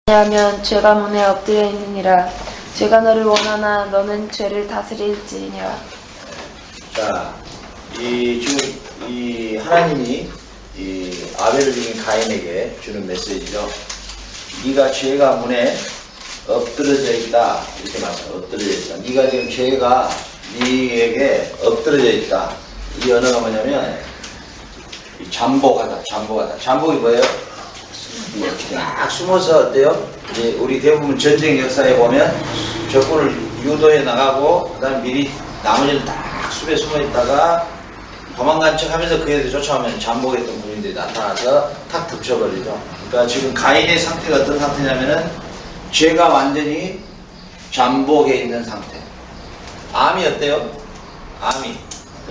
왜냐하면 죄가 문에 엎드려 있느니라. 죄가 너를 원하나 너는 죄를 다스릴지니라. 자, 지금 이 하나님이 이 아벨을 죽인 가인에게 주는 메시지죠. 네가 죄가 문에 엎드러져 있다, 이렇게 말씀. 엎드러져 있다. 네가 지금 죄가 네에게 엎드러져 있다. 이 언어가 뭐냐면 잠복하다. 잠복이 뭐예요? 딱 숨어서 어때요? 이제 우리 대부분 전쟁 역사에 보면 적군을 유도해 나가고 그다음 미리 나머지는 딱 숲에 숨어 있다가 도망간 척 하면서 그 애들 쫓아오면 잠복했던 군인들이 나타나서 탁 덮쳐버리죠. 그러니까 지금 가인의 상태가 어떤 상태냐면은 죄가 완전히 잠복해 있는 상태. 암이 어때요? 암이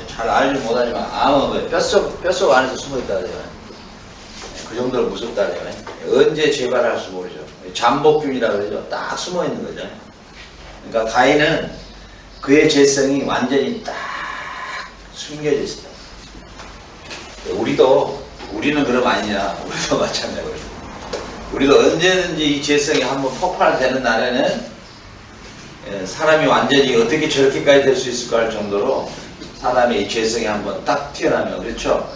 잘 알지 못하지만 암은 뭐예요? 뼛속 안에서 숨어 있다 그래요. 그 정도로 무섭다 그래요. 언제 재발할지 모르죠. 잠복균이라고 그러죠. 딱 숨어 있는 거죠. 그러니까 가인은 그의 죄성이 완전히 딱 숨겨져 있어요. 우리는 그럼 아니냐. 우리도 마찬가지로. 우리도 언제든지 이 죄성이 한번 폭발되는 날에는 사람이 완전히 어떻게 저렇게까지 될 수 있을까 할 정도로 사람의 이 죄성이 한번 딱 튀어나오면, 그렇죠?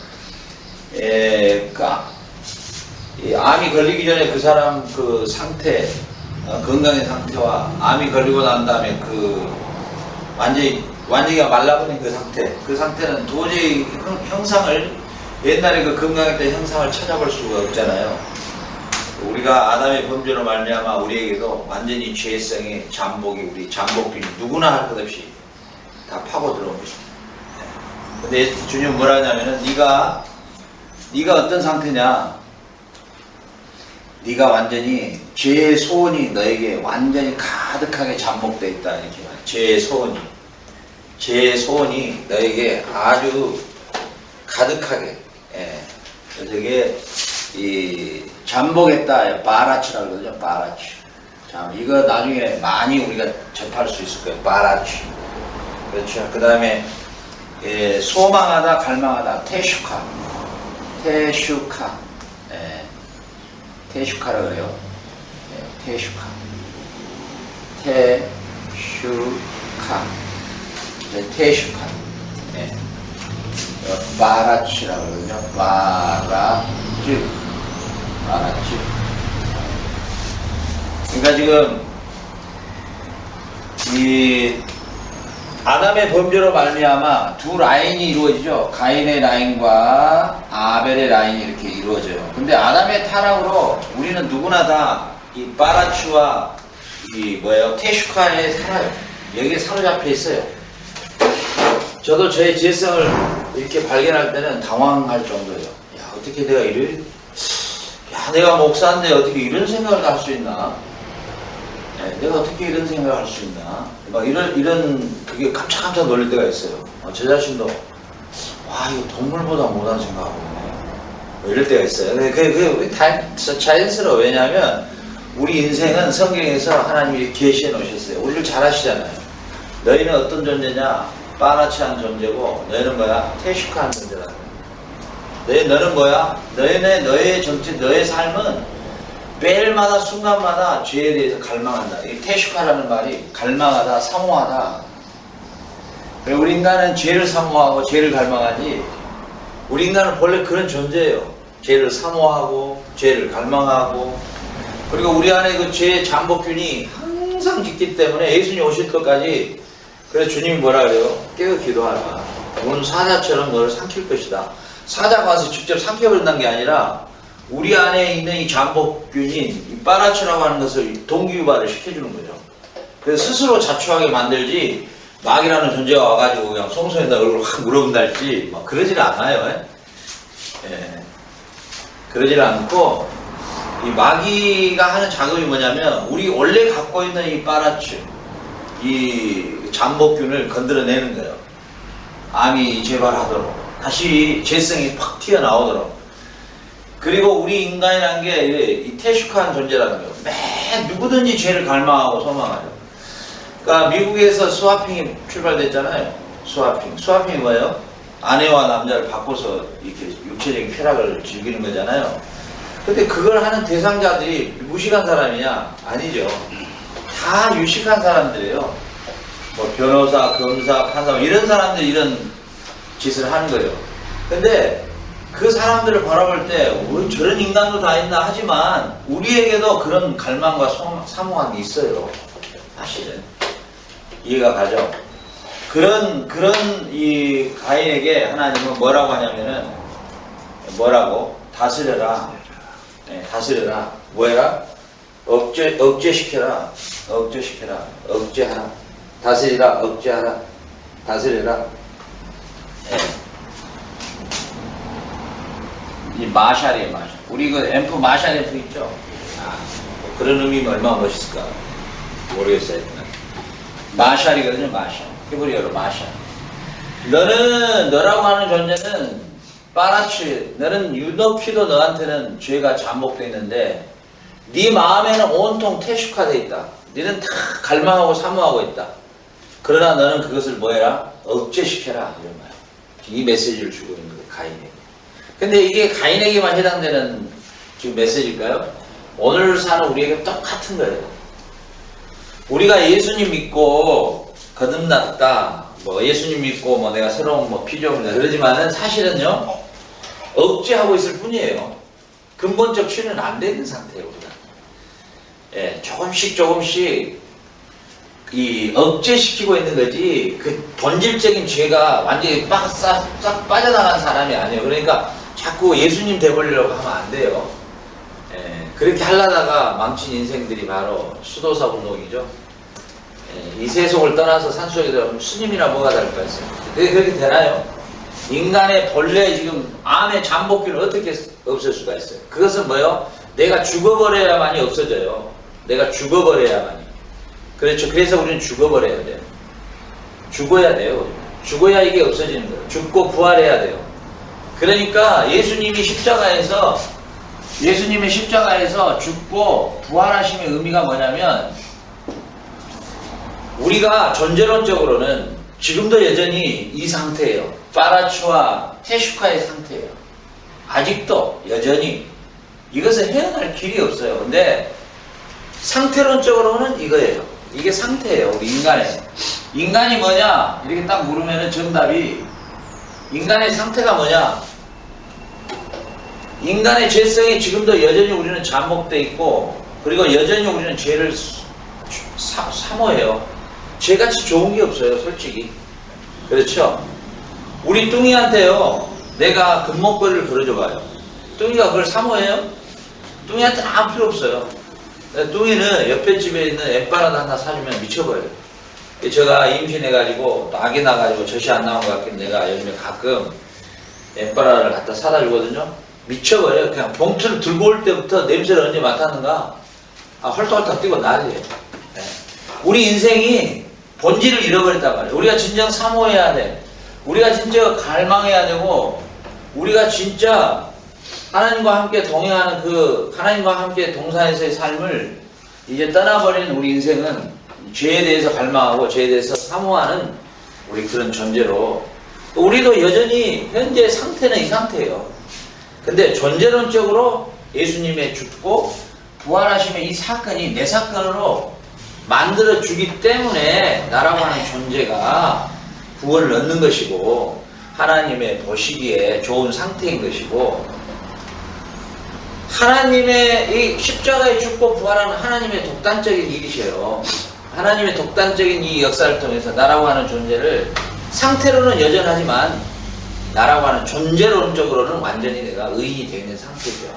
이 암이 걸리기 전에 그 사람 그 상태, 건강의 상태와 암이 걸리고 난 다음에 그 완전히가 말라버린 그 상태는 도저히 형상을, 옛날에 그 건강했던 형상을 찾아볼 수가 없잖아요. 우리가 아담의 범죄로 말미암아 우리에게도 완전히 죄성의 잠복이, 우리 잠복균이 누구나 할 것 없이 다 파고 들어온 것입니다. 근데 주님 뭐라 하냐면은 네가 어떤 상태냐? 네가 완전히 죄의 소원이 너에게 완전히 가득하게 잠복되어 있다, 이렇게 말해요. 죄의 소원이 너에게 아주 가득하게, 그래서 이게 이 잠복했다, 바라치라고 그러죠. 바라치. 자, 이거 나중에 많이 우리가 접할 수 있을 거예요. 바라치. 그렇죠. 그 다음에 소망하다, 갈망하다, 테슈카. 테슈카라고 그래요. 테슈카. 테슈카. 바라치라고 그러죠. 바라치. 그러니까 지금 이 아담의 범죄로 말미암아 두 라인이 이루어지죠. 가인의 라인과 아벨의 라인이 이렇게 이루어져요. 근데 아담의 타락으로 우리는 누구나 다 이 바라치와 테슈카에 살아요. 여기에 사로잡혀 있어요. 저도 저의 죄성을 이렇게 발견할 때는 당황할 정도예요. 야, 어떻게 내가 목사인데 어떻게 이런 생각을 할 수 있나? 내가 어떻게 이런 생각을 할 수 있나? 막 그게 깜짝깜짝 놀랄 때가 있어요. 저 자신도, 와, 이거 동물보다 못한 생각하고 있네. 뭐 이럴 때가 있어요. 그게 자연스러워. 왜냐하면, 우리 인생은 성경에서 하나님이 계시해 놓으셨어요. 우리를 잘 아시잖아요. 너희는 어떤 존재냐? 바라치한 존재고, 너희는 뭐야? 테슈카한 존재라고. 너는 뭐야? 너의 정체, 너의 삶은 매일마다 순간마다 죄에 대해서 갈망한다. 이 테슈카라는 말이 갈망하다, 사모하다. 우리 인간은 죄를 사모하고 죄를 갈망하지. 우리 인간은 본래 그런 존재예요. 죄를 사모하고 죄를 갈망하고, 그리고 우리 안에 그 죄의 잠복균이 항상 짙기 때문에 예수님 오실 때까지, 그래서 주님이 뭐라 그래요? 깨어 기도하라. 오늘 사자처럼 너를 삼킬 것이다. 사자가 와서 직접 삼켜버린다는 게 아니라 우리 안에 있는 이 잠복균인 이 바라치라고 하는 것을 동기유발을 시켜주는 거죠. 그래서 스스로 자초하게 만들지, 마귀라는 존재가 와가지고 그냥 송소에다 얼굴 확 물어본달지 막 그러질 않아요. 그러질 않고, 이 마귀가 하는 작업이 뭐냐면 우리 원래 갖고 있는 이 바라치, 이 잠복균을 건드려내는 거예요. 암이 재발하도록, 다시 죄성이 팍 튀어나오도록. 그리고 우리 인간이란 게 이 테슈카한 존재라는 거예요. 매 누구든지 죄를 갈망하고 소망하죠. 그러니까 미국에서 스와핑이 출발됐잖아요. 스와핑이 뭐예요? 아내와 남자를 바꿔서 이렇게 육체적인 쾌락을 즐기는 거잖아요. 근데 그걸 하는 대상자들이 무식한 사람이냐? 아니죠. 다 유식한 사람들이에요. 뭐 변호사, 검사, 판사 이런 사람들이 이런 짓을 하는 거예요. 근데 그 사람들을 바라볼 때 왜 저런 인간도 다 있나 하지만 우리에게도 그런 갈망과 사모한 게 있어요. 사실은 이해가 가죠. 그런 이 가인에게 하나님은 뭐라고 하냐면은 뭐라고 다스려라. 네, 다스려라. 뭐해라? 억제시켜라. 억제하라. 다스리라. 억제하라. 다스려라. 네. 이 마샬이에요, 마샬. 우리 그 앰프 마샬 앰프 있죠? 뭐 그런 의미면 얼마나 멋있을까? 모르겠어요. 마샬이거든요, 마샬. 히브리어로 마샬. 너라고 하는 존재는 빠라치, 너는 유독히도 너한테는 죄가 잠복되어 있는데 네 마음에는 온통 태슈카되어 있다. 너는 다 갈망하고 사모하고 있다. 그러나 너는 그것을 뭐해라? 억제시켜라. 이런 말. 이 메시지를 주고 있는 거예요, 가인에게. 근데 이게 가인에게만 해당되는 지금 메시지일까요? 오늘 사는 우리에게 똑같은 거예요. 우리가 예수님 믿고 거듭났다. 뭐 예수님 믿고 뭐 내가 새로운 뭐 피조물이다. 그러지만은 사실은요, 억제하고 있을 뿐이에요. 근본적 치료는 안 되는 상태예요, 우리가. 예, 조금씩 이 억제시키고 있는 거지, 그 본질적인 죄가 완전히 싹 빠져나간 사람이 아니에요. 그러니까 자꾸 예수님 돼버리려고 하면 안 돼요. 예, 그렇게 하려다가 망친 인생들이 바로 수도사 운동이죠. 예, 이 세속을 떠나서 산속에 들어가면 스님이나 뭐가 다를 거 있어요. 그렇게 되나요? 인간의 본래 지금 암의 잠복기를 어떻게 없앨 수가 있어요? 그것은 뭐예요? 내가 죽어버려야만이 없어져요. 내가 죽어버려야만이. 그렇죠. 그래서 우리는 죽어버려야 돼요. 죽어야 돼요. 죽어야 이게 없어지는 거예요. 죽고 부활해야 돼요. 그러니까 예수님의 십자가에서 죽고 부활하심의 의미가 뭐냐면, 우리가 전제론적으로는 지금도 여전히 이 상태예요. 파라추와 테슈카의 상태예요. 아직도 여전히 이것을 헤어날 길이 없어요. 근데 상태론적으로는 이거예요. 이게 상태예요. 우리 인간이 뭐냐? 이렇게 딱 물으면은 정답이, 인간의 상태가 뭐냐? 인간의 죄성이 지금도 여전히 우리는 잠복돼 있고, 그리고 여전히 우리는 죄를 사모해요. 죄같이 좋은 게 없어요, 솔직히. 그렇죠? 우리 뚱이한테요, 내가 금목걸이를 걸어줘봐요. 뚱이가 그걸 사모해요? 뚱이한테는 아무 필요 없어요. 뚱이는 옆에 집에 있는 엠바라도 하나 사주면 미쳐버려요. 제가 임신해가지고 낙이 나가지고 젖이 안 나온 것 같긴 내가 요즘에 가끔 엠바라를 갖다 사다 주거든요. 미쳐버려요. 그냥 봉투를 들고 올 때부터 냄새를 언제 맡았는가, 헐떡헐떡 뛰고 난리예요. 네. 우리 인생이 본질을 잃어버렸단 말이에요. 우리가 진정 사모해야 돼. 우리가 진짜 갈망해야 되고, 우리가 진짜 하나님과 함께 동행하는 그 하나님과 함께 동산에서의 삶을 이제 떠나버리는 우리 인생은 죄에 대해서 갈망하고 죄에 대해서 사모하는 우리 그런 존재로, 우리도 여전히 현재 상태는 이 상태예요. 근데 존재론적으로 예수님의 죽고 부활하심의 이 사건이 내 사건으로 만들어 주기 때문에 나라고 하는 존재가 구원을 얻는 것이고 하나님의 보시기에 좋은 상태인 것이고, 하나님의 이 십자가에 죽고 부활하는 하나님의 독단적인 일이셔요. 하나님의 독단적인 이 역사를 통해서 나라고 하는 존재를, 상태로는 여전하지만 나라고 하는 존재론적으로는 완전히 내가 의인이 되어 있는 상태죠.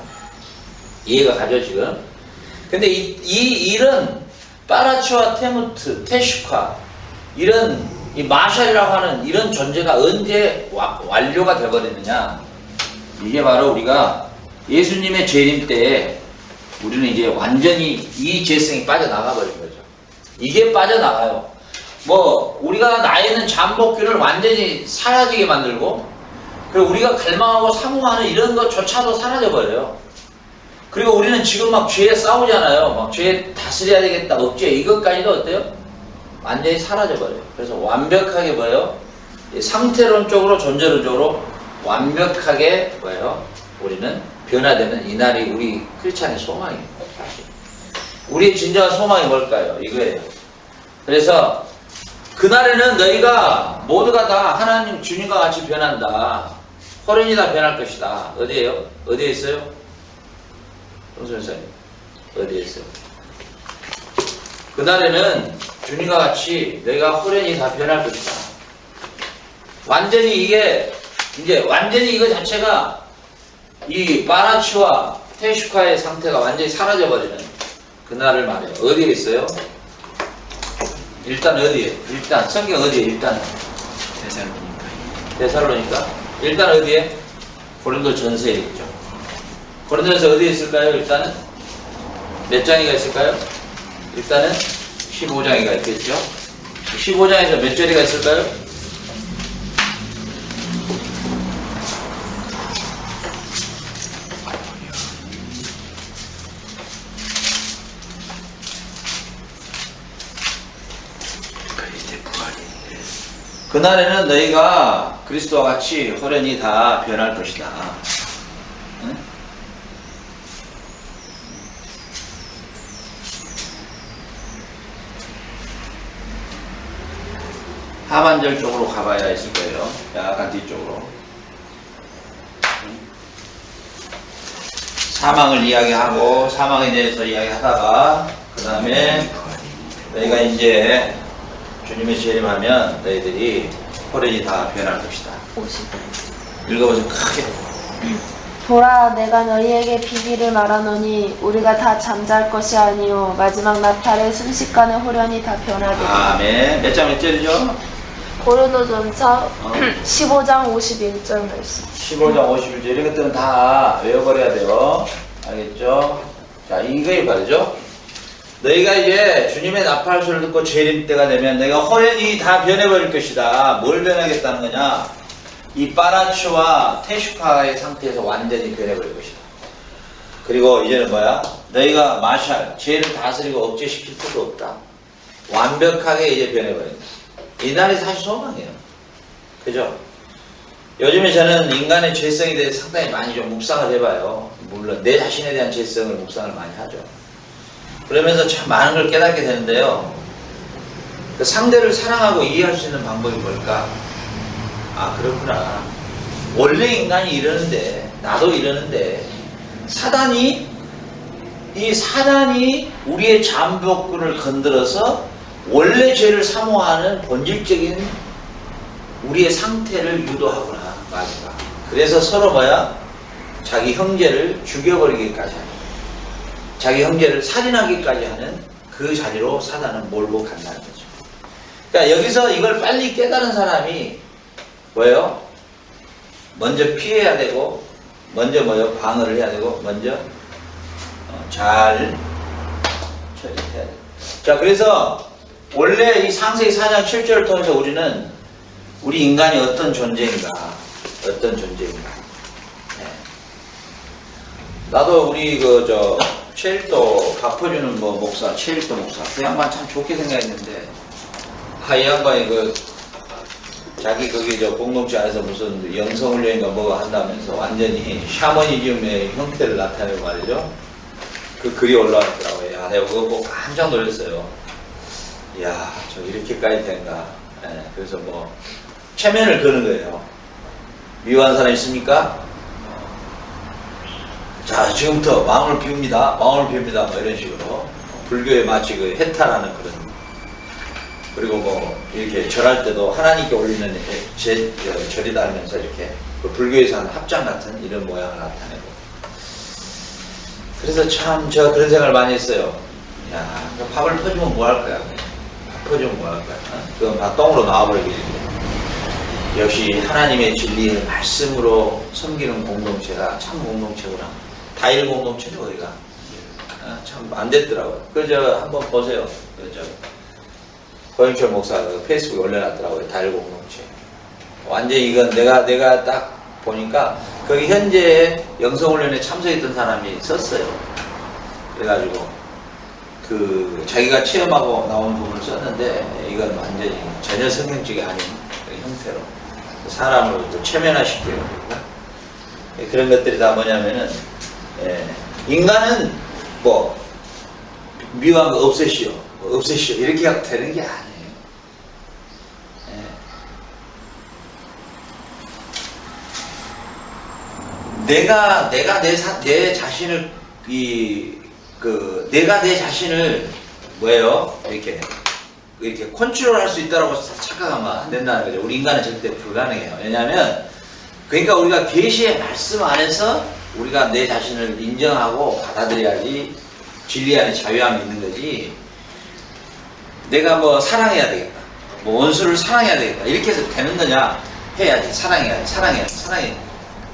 이해가 가죠, 지금? 근데 이런 파라추와 테무트, 테슈카, 이런 이 마샬이라고 하는 이런 존재가 언제 완료가 되어버리느냐? 이게 바로 우리가 예수님의 재림 때에 우리는 이제 완전히 이 죄성이 빠져나가 버린 거죠. 이게 빠져나가요. 뭐 우리가 나에는 잠복기를 완전히 사라지게 만들고, 그리고 우리가 갈망하고 사모하는 이런 것조차도 사라져 버려요. 그리고 우리는 지금 막 죄에 싸우잖아요. 막 죄에 다스려야 되겠다, 억제, 이것까지도 어때요? 완전히 사라져 버려요. 그래서 완벽하게 뭐예요? 상태론적으로 존재론적으로 완벽하게 뭐예요? 우리는 변화되는 이날이 우리 크리스찬의 소망입니다. 사실. 우리의 진정한 소망이 뭘까요? 이거예요. 그래서 그날에는 너희가 모두가 다 하나님 주님과 같이 변한다. 호련히 다 변할 것이다. 어디에요? 어디에 있어요? 성선생님 어디에 있어요? 그날에는 주님과 같이 너희가 호련히 다 변할 것이다. 완전히 이게 이제 완전히 이거 자체가 이 바나치와 테슈카의 상태가 완전히 사라져버리는 그날을 말해요. 어디에 있어요? 일단 어디에? 일단 성경 어디에? 일단 데살로니가. 일단 어디에? 고린도 전서에 있죠. 고린도전서 어디에 있을까요? 일단은 몇 장이가 있을까요? 일단은 15장이가 있겠죠. 15장에서 몇 절이가 있을까요? 그날에는 너희가 그리스도와 같이 호련히 다 변할 것이다. 응? 하반절 쪽으로 가봐야 있을 거예요. 약간 뒤쪽으로. 사망을 이야기하고 사망에 대해서 이야기하다가 그 다음에 너희가 이제 주님의 재림하면 너희들이 호련히 다 변할 것이다. 50. 읽어보세요. 크게. 보라, 내가 너희에게 비밀을 말하노니 우리가 다 잠잘 것이 아니요 마지막 나팔에 순식간에 호련히 다 변하리라. 아멘. 몇 장 몇 절이죠? 고린도전서 15장 51절 말씀. 15장 51절 이런 것들은 다 외워버려야 돼요. 알겠죠? 자, 이거에 말이죠. 너희가 이제 주님의 나팔 소리를 듣고 재림 때가 되면 내가 호련히 다 변해버릴 것이다. 뭘 변하겠다는 거냐? 이 바나츠와 테슈카의 상태에서 완전히 변해버릴 것이다. 그리고 이제는 뭐야? 너희가 마샬, 죄를 다스리고 억제시킬 필요 없다. 완벽하게 이제 변해버린다. 이날이 사실 소망이에요. 그죠? 요즘에 저는 인간의 죄성에 대해서 상당히 많이 좀 묵상을 해봐요. 물론 내 자신에 대한 죄성을 묵상을 많이 하죠. 그러면서 참 많은 걸 깨닫게 되는데요. 그 상대를 사랑하고 이해할 수 있는 방법이 뭘까? 아, 그렇구나. 원래 인간이 이러는데, 나도 이러는데, 사단이 우리의 잠복근을 건드려서 원래 죄를 사모하는 본질적인 우리의 상태를 유도하구나. 마지막. 그래서 서로 뭐야? 자기 형제를 죽여버리기까지 하는, 자기 형제를 살인하기까지 하는 그 자리로 사단은 몰고 간다는 거죠. 그러니까 여기서 이걸 빨리 깨달은 사람이 뭐예요? 먼저 피해야 되고, 먼저 뭐예요? 방어를 해야 되고, 먼저 잘 처리해야 돼요. 자, 그래서 원래 이 창세기 4장 7절을 통해서 우리는 우리 인간이 어떤 존재인가, 네. 나도 우리 최일도 박퍼주는 목사, 최일도 목사, 그 양반 참 좋게 생각했는데, 이 양반이 자기 공동체 안에서 무슨 영성훈련인가 뭐가 한다면서 완전히 샤머니즘의 형태를 나타내고 말이죠. 그 글이 올라왔더라고요. 야, 내가 그거 보고 깜짝 놀랐어요. 이야, 저 이렇게까지 된가. 네, 그래서 체면을 거는 거예요. 미워하는 사람 있습니까? 자, 지금부터 마음을 비웁니다. 이런 식으로. 불교에 마치 해탈하는 그런. 그리고 이렇게 절할 때도 하나님께 올리는 절이다 하면서 이렇게 불교에서 하는 합장 같은 이런 모양을 나타내고. 그래서 참 제가 그런 생각을 많이 했어요. 야, 밥을 퍼주면 뭐 할 거야? 밥 퍼주면 뭐 할 거야? 그건 다 똥으로 나와버리겠는데. 역시 하나님의 진리의 말씀으로 섬기는 공동체가 참 공동체구나. 다일 공동체죠, 우리가. 참 안 됐더라고요. 그저 한번 보세요. 고영철 목사가 페이스북에 올려놨더라고요. 다일 공동체. 완전히 이건 내가 딱 보니까 거기 현재 영성훈련에 참석했던 사람이 썼어요. 그래가지고 자기가 체험하고 나온 부분을 썼는데 이건 완전히 전혀 성경적이 아닌 형태로 사람을 또 체면화시키는 그런 것들이 다 뭐냐면은 예. 인간은 뭐 미워한 거 없애시오, 없애시오 이렇게 하고 되는 게 아니에요. 예. 내 자신을 내가 내 자신을 뭐예요? 이렇게 컨트롤할 수 있다라고 착각하면 안 된다는 거죠. 우리 인간은 절대 불가능해요. 왜냐하면 그러니까 우리가 계시의 말씀 안에서 우리가 내 자신을 인정하고 받아들여야지 진리 안에 자유함이 있는 거지. 내가 뭐 사랑해야 되겠다, 뭐 원수를 사랑해야 되겠다 이렇게 해서 되는 거냐? 해야지. 사랑해야지.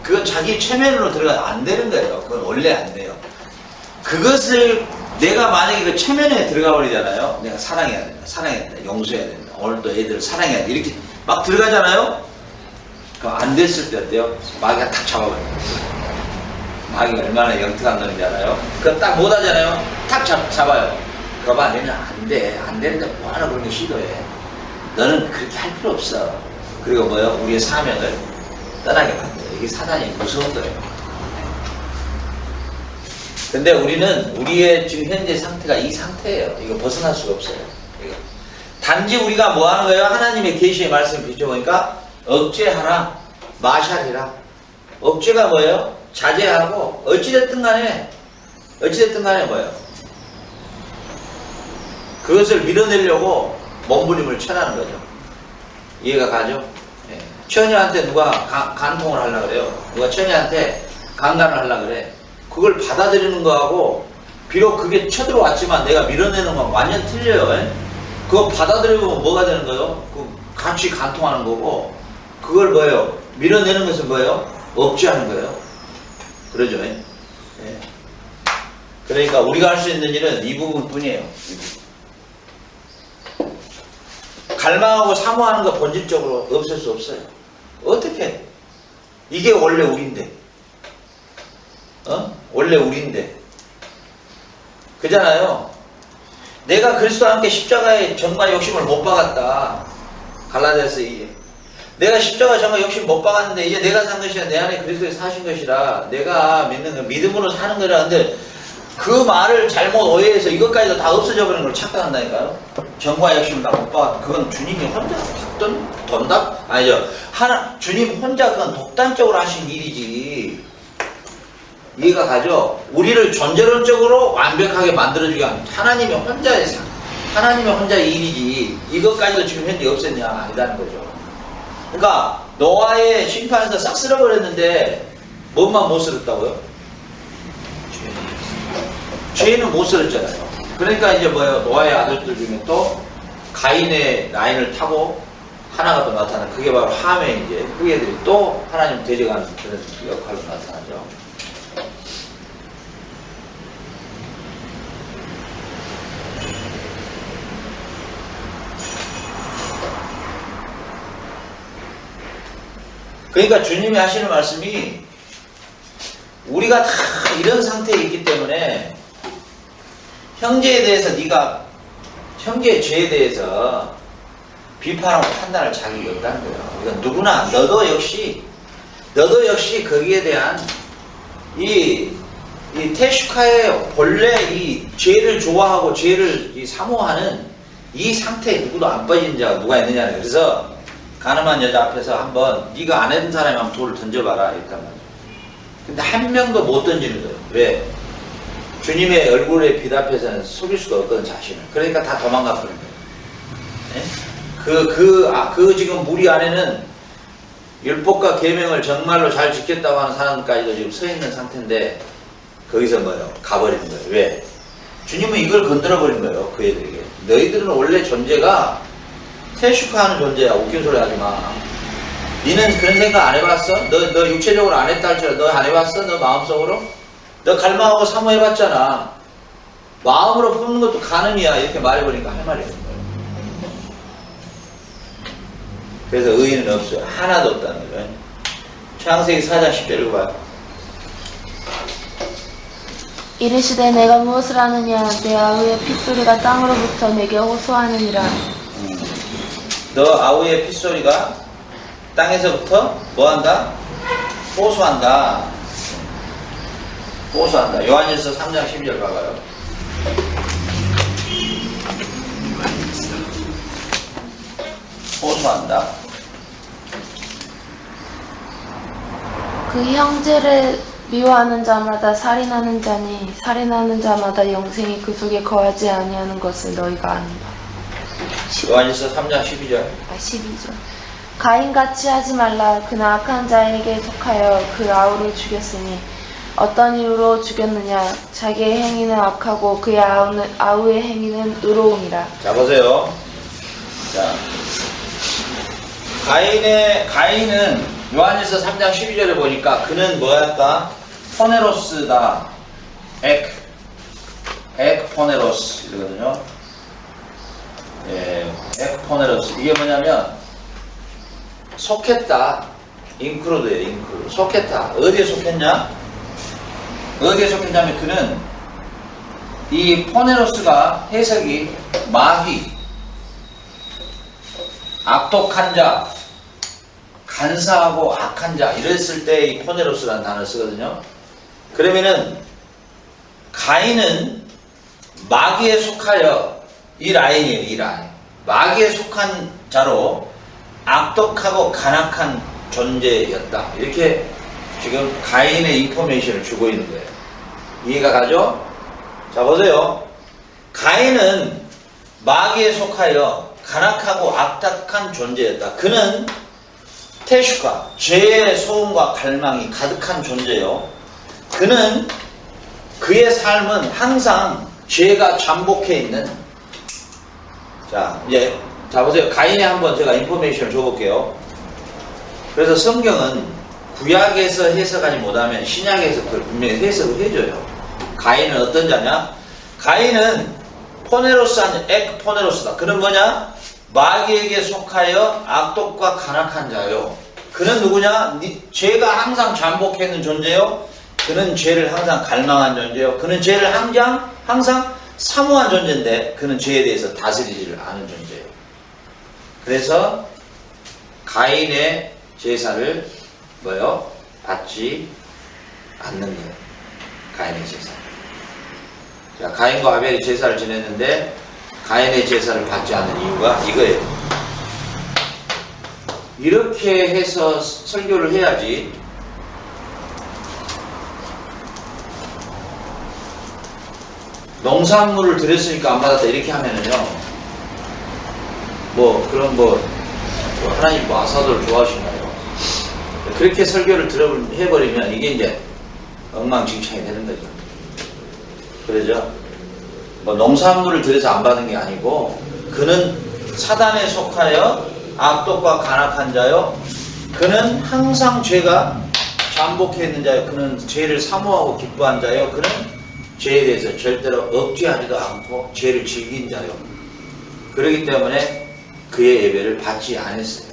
그건 자기 최면으로 들어가면 안 되는 거예요. 그건 원래 안 돼요. 그것을 내가 만약에 그 최면에 들어가 버리잖아요. 내가 사랑해야 된다, 용서해야 된다, 오늘도 애들을 사랑해야 돼 이렇게 막 들어가잖아요. 그럼 안 됐을 때 어때요? 마귀가 탁 잡아버려요. 마귀가 얼마나 영특한 놈인지 알아요? 그거 딱 못하잖아요. 탁 잡아요. 그거 봐, 너는 안 되는데 뭐하러 그런 거 시도해. 너는 그렇게 할 필요 없어. 그리고 뭐요? 우리의 사명을 떠나게 만들어요. 이게 사단이 무서운 거예요. 근데 우리는 우리의 지금 현재 상태가 이 상태예요. 이거 벗어날 수가 없어요. 이거. 단지 우리가 뭐 하는 거예요? 하나님의 계시의 말씀을 비춰보니까 억제하라, 마샬이라. 억제가 뭐예요? 자제하고 어찌됐든 간에 뭐예요? 그것을 밀어내려고 몸부림을 쳐라는 거죠. 이해가 가죠? 네. 처녀한테 누가 간통을 하려고 그래요. 누가 처녀한테 강간을 하려고 그래. 그걸 받아들이는 거하고 비록 그게 쳐들어왔지만 내가 밀어내는 건 완전 틀려요. 에? 그거 받아들이면 뭐가 되는 거예요? 같이 간통하는 거고 그걸 뭐예요? 밀어내는 것은 뭐예요? 억제하는 거예요. 그러죠. 에? 예. 그러니까 우리가 할 수 있는 일은 이 부분뿐이에요. 갈망하고 사모하는 거 본질적으로 없앨 수 없어요. 어떻게? 이게 원래 우리인데. 원래 우리인데. 그잖아요. 내가 그리스도와 함께 십자가에 정말 욕심을 못 박았다. 갈라디아서 이게. 내가 십자가 정말 욕심 못 박았는데 이제 내가 산 것이라 내 안에 그리스도에 사신 것이라 내가 믿는 거 믿음으로 사는 거라. 근데 그 말을 잘못 오해해서 이것까지도 다 없어져 버리는 걸 착각한다니까요. 정과 욕심을 다 못 박았다. 그건 주님이 혼자 돈답? 아니죠. 주님 혼자 그건 독단적으로 하신 일이지. 이해가 가죠? 우리를 존재론적으로 완벽하게 만들어주기 위한 하나님의 혼자의 일이지. 이것까지도 지금 현재 없앴냐? 아니라는 거죠. 그러니까 노아의 심판에서 싹 쓸어버렸는데 뭐만 못 쓸었다고요? 죄는 못 쓸었잖아요. 그러니까 이제 뭐예요? 노아의 아들들 중에 또 가인의 라인을 타고 하나가 또 나타나는 그게 바로 함의 이제 후예들이 또 하나님 대적하는 그런 역할로 나타나죠. 그러니까 주님이 하시는 말씀이 우리가 다 이런 상태에 있기 때문에 형제에 대해서 네가 형제의 죄에 대해서 비판하고 판단할 자격이 없다는 거예요. 그러니까 누구나 너도 역시 거기에 대한 이 테슈카의 본래 이 죄를 좋아하고 죄를 사모하는 이 상태에 누구도 안 빠진 자가 누가 있느냐는 거예요. 그래서 가늠한 여자 앞에서 한번 네가 안 했던 사람이 한번 돌을 던져봐라 이랬단 말이에요. 근데 한 명도 못 던지는 거예요. 왜? 주님의 얼굴의 빛 앞에서는 속일 수가 없거든 자신을. 그러니까 다 도망가 버린 거예요. 그 지금 무리 안에는 율법과 계명을 정말로 잘 지켰다고 하는 사람까지도 지금 서 있는 상태인데 거기서 뭐예요? 가버리는 거예요. 왜? 주님은 이걸 건드려 버린 거예요. 그 애들에게. 너희들은 원래 존재가 세슈카하는 존재야. 웃긴 소리 하지 마. 니는 그런 생각 안 해봤어? 너 육체적으로 안 했다 할지라도 너 안 해봤어? 너 마음속으로? 너 갈망하고 사모해봤잖아. 마음으로 품는 것도 가늠이야. 이렇게 말해버리니까 할 말이 없는 거예요. 그래서 의인은 없어요. 하나도 없다는 거예요. 창세기 4장 10절 읽어봐요. 이르시되 내가 무엇을 하느냐 내 아우의 핏소리가 땅으로부터 내게 호소하느니라. 너 아우의 핏소리가 땅에서부터 뭐한다? 호소한다. 호소한다. 요한일서 3장 12절 봐봐요. 호소한다. 그 형제를 미워하는 자마다 살인하는 자니 살인하는 자마다 영생이 그 속에 거하지 아니하는 것을 너희가 아는가. 요한일서 3장 12절. 12절. 가인같이 하지 말라. 그는 악한 자에게 속하여 그 아우를 죽였으니 어떤 이유로 죽였느냐. 자기의 행위는 악하고 그의 아우의 행위는 의로움이라. 자, 보세요. 자, 가인은 요한일서 3장 12절에 보니까 그는 뭐였다? 포네로스다. 포네로스 이거든요. 예, 포네로스. 이게 뭐냐면 속했다. 인크루드예요, 인크루드. 속했다. 어디에 속했냐? 어디에 속했냐면 그는 이 포네로스가 해석이 마귀, 악독한 자, 간사하고 악한 자 이랬을 때 이 포네로스라는 단어를 쓰거든요. 그러면은 가인은 마귀에 속하여 이 라인이에요. 이 라인. 마귀에 속한 자로 악독하고 간악한 존재였다. 이렇게 지금 가인의 인포메이션을 주고 있는 거예요. 이해가 가죠? 자, 보세요. 가인은 마귀에 속하여 간악하고 악독한 존재였다. 그는 테슈카, 죄의 소음과 갈망이 가득한 존재요. 그는 그의 삶은 항상 죄가 잠복해 있는. 자, 이제 자 보세요. 가인에 한번 제가 인포메이션을 줘볼게요. 그래서 성경은 구약에서 해석하지 못하면 신약에서 그걸 분명히 해석을 해줘요. 가인은 어떤 자냐? 가인은 포네로스한 포네로스다. 그는 뭐냐? 마귀에게 속하여 악독과 간악한 자요. 그는 누구냐? 죄가 항상 잠복해 있는 존재요. 그는 죄를 항상 갈망한 존재요. 그는 죄를 항상 사모한 존재인데 그는 죄에 대해서 다스리지를 않은 존재예요. 그래서 가인의 제사를 뭐요? 받지 않는 거예요. 가인의 제사. 자, 가인과 아벨이 제사를 지냈는데 가인의 제사를 받지 않는 이유가 이거예요. 이렇게 해서 설교를 해야지. 농산물을 드렸으니까 안 받았다 이렇게 하면은요, 하나님 아사도를 좋아하시나요? 그렇게 설교를 해버리면 이게 이제 엉망진창이 되는 거죠. 그러죠? 농산물을 들여서 안 받은 게 아니고 그는 사단에 속하여 악독과 간악한 자요. 그는 항상 죄가 잠복해 있는 자요. 그는 죄를 사모하고 기뻐한 자요. 그는 죄에 대해서 절대로 억제하지도 않고 죄를 즐긴 자요. 그렇기 때문에 그의 예배를 받지 않았어요.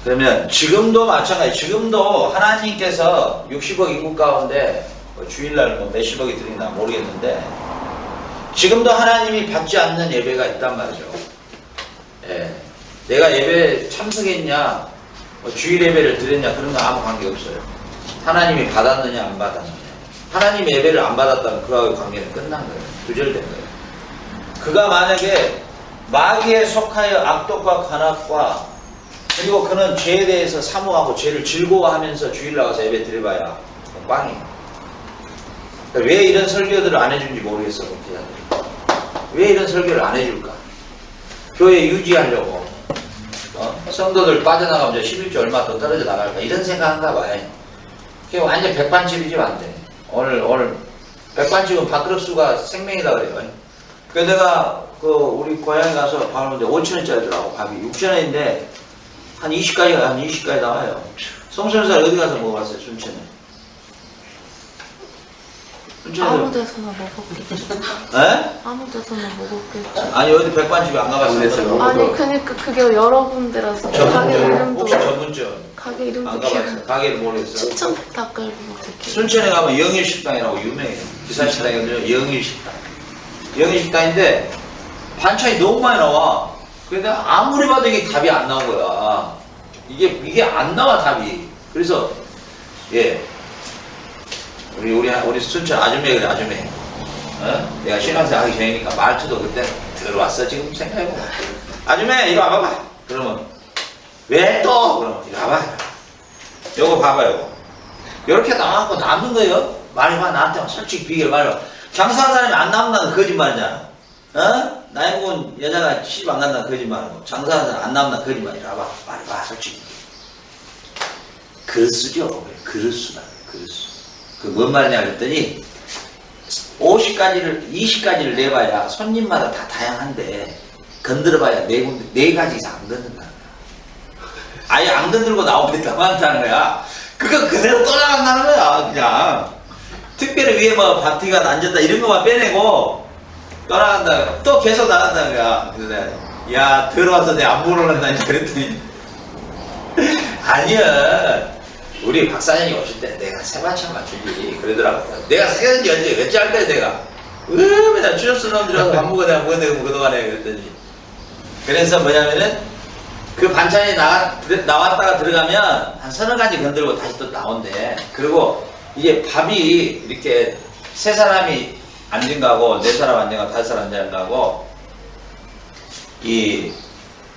그러면 지금도 마찬가지. 지금도 하나님께서 60억 인구 가운데 주일날 몇십억이 드리나 모르겠는데 지금도 하나님이 받지 않는 예배가 있단 말이죠. 예. 내가 예배에 참석했냐, 주일 예배를 드렸냐 그런 거 아무 관계 없어요. 하나님이 받았느냐 안 받았느냐. 하나님 예배를 안 받았다면 그하고의 관계는 끝난 거예요. 두절된 거예요. 그가 만약에 마귀에 속하여 악독과 간악과 그리고 그는 죄에 대해서 사모하고 죄를 즐거워하면서 주일 나가서 예배 드려봐야 빵이에요. 왜 이런 설교들을 안 해주는지 모르겠어. 왜 이런 설교를 안 해줄까? 교회 유지하려고 성도들 빠져나가면 11조 얼마 더 떨어져 나갈까 이런 생각한가 봐요. 그게 완전 백반집이지 안 돼. 오늘 백반집은 밥그릇 수가 생명이다 그래요. 그래서 내가 우리 고향에 가서 밥을 먹는데 5,000원짜리더라고. 밥이 6,000원인데 한 20가지 나와요. 성소년사를 어디 가서 먹어봤어요? 순천에. 아무 데서나 먹었겠죠. 에? 아무 데서나 먹었겠죠. 아니 어디 백반집에 안 가봤어요? 아니 그니까 그게 여러 군데라서 가게 이름도 혹시 전문점? 가게 이름도 안 가봤어요? 가게를 모르겠어요? 춘천 닭갈비 어떻게? 순천에 가면 영일식당이라고 유명해요. 기사식당이거든요. 영일식당. 영일식당인데 반찬이 너무 많이 나와. 근데 아무리 봐도 이게 답이 안 나온 거야. 이게 안 나와 답이. 그래서 예. 우리 순천 아줌매 그래, 아줌매. 어? 내가 신앙생 하기 전이니까 말투도 그때 들어왔어, 지금 생각해보면. 아줌매, 이리 와봐봐. 그러면, 왜 또? 그러면, 이리 와봐. 요거 봐봐, 요거. 요렇게 나와갖고 남는 거예요. 말해봐, 나한테 솔직히 비결 말해봐. 장사하는 사람이 안 남는다는 거짓말이잖아. 어? 나이 먹은 여자가 시집 안 간다는 거짓말이고, 장사하는 사람 안 남는다는 거짓말이라. 봐봐, 말해봐, 솔직히. 그릇수죠. 그릇수다, 그릇수. 그 뭔 말이냐 그랬더니 50가지를 20가지를 내봐야 손님마다 다 다양한데 건드려봐야 네 가지 이상 안 건든다는 거야. 아예 안 건들고 나오면 더 많다는 거야. 그거 그대로 떠나간다는 거야. 그냥 특별히 위에 뭐 밥티가 앉았다 이런 것만 빼내고 떠나간다. 또 계속 나간다는 거야. 그래서 야 들어와서 내 안 보러 간다니 그랬더니 아니야. 우리 박사장이 오실 때 내가 세마찬 맞추지 그러더라고. 내가 세는지 언제 몇째 할 거야 내가. 맨날 주접수 놈들이라서 밥 먹어 내가 먹었네 그동안에 그랬더니. 그래서 뭐냐면은 그 반찬이 나왔다가 들어가면 한 서너 가지 건들고 다시 또 나온대. 그리고 이게 밥이 이렇게 세 사람이 앉은 거하고 네 사람 앉은 거하고 다섯 사람 앉은 거하고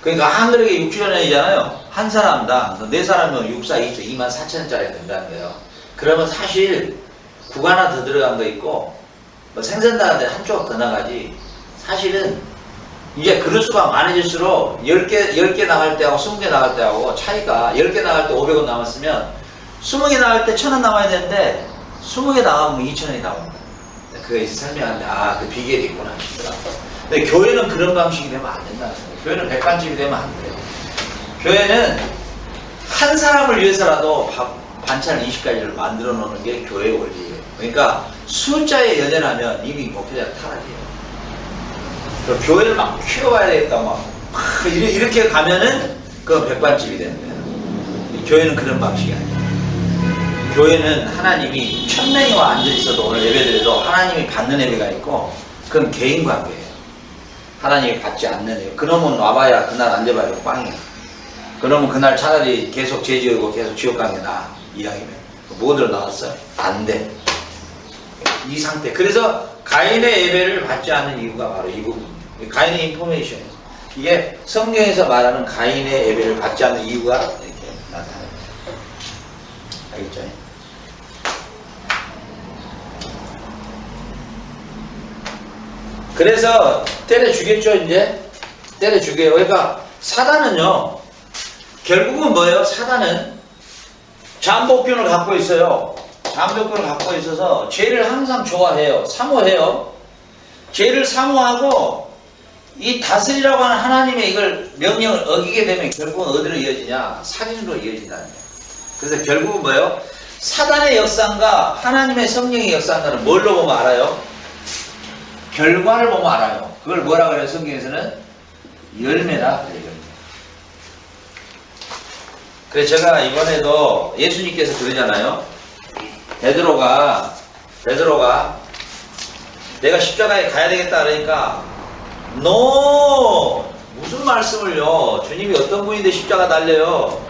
그러니까 한 그릇에 6,000원이잖아요. 한 사람당 네 사람이면 6, 4, 20, 24,000원짜리가 된다는 거예요. 그러면 사실 국 하나 더 들어간 거 있고 뭐 생선 나가는데 한 조각 더 나가지. 사실은 이제 그릇수가 많아질수록 10개 나갈 때하고 20개 나갈 때하고 차이가 10개 나갈 때 500원 남았으면 20개 나갈 때 1,000원 남아야 되는데 20개 나가면 2,000원이 나옵니다. 그게 이제 설명하는데 그 비결이 있구나 싶더라고요. 근데 교회는 그런 방식이 되면 안 된다는 거예요. 교회는 백반집이 되면 안 돼요. 교회는 한 사람을 위해서라도 반찬 20가지를 만들어 놓는 게 교회의 원리예요. 그러니까 숫자에 연연하면 이미 목표자가 타락해요. 교회를 막 키워봐야 되겠다 이렇게 가면은 그건 백반집이 되는 거예요. 교회는 그런 방식이 아니에요. 교회는 하나님이 1,000명이 와 앉아있어도 오늘 예배드려도 하나님이 받는 예배가 있고 그건 개인 관계예요. 하나님이 받지 않는 예배. 그놈은 와봐야 그날 앉아봐야 꽝이야. 그러면 그날 차라리 계속 죄지우고 계속 지옥 가는 게 나아. 이왕이면. 뭐들 나왔어요? 안 돼. 이 상태. 그래서 가인의 예배를 받지 않는 이유가 바로 이 부분이에요. 가인의 인포메이션. 이게 성경에서 말하는 가인의 예배를 받지 않는 이유가 이렇게 나타나요. 알겠죠? 그래서 때려주겠죠, 이제? 때려주게요. 그러니까 사단은요, 결국은 뭐예요? 사단은 잠복균을 갖고 있어요. 잠복균을 갖고 있어서 죄를 항상 좋아해요. 사모해요. 죄를 사모하고 이 다스리라고 하는 하나님의 이걸 명령을 어기게 되면 결국은 어디로 이어지냐? 살인으로 이어진다는 거예요. 그래서 결국은 뭐예요? 사단의 역사인가 하나님의 성령의 역사인가를 뭘로 보면 알아요? 결과를 보면 알아요. 그걸 뭐라 그래요? 성경에서는 열매라 그래요. 열매. 그래서 제가 이번에도 예수님께서 그러잖아요. 베드로가 내가 십자가에 가야 되겠다 그러니까 무슨 말씀을요? 주님이 어떤 분인데 십자가 달려요?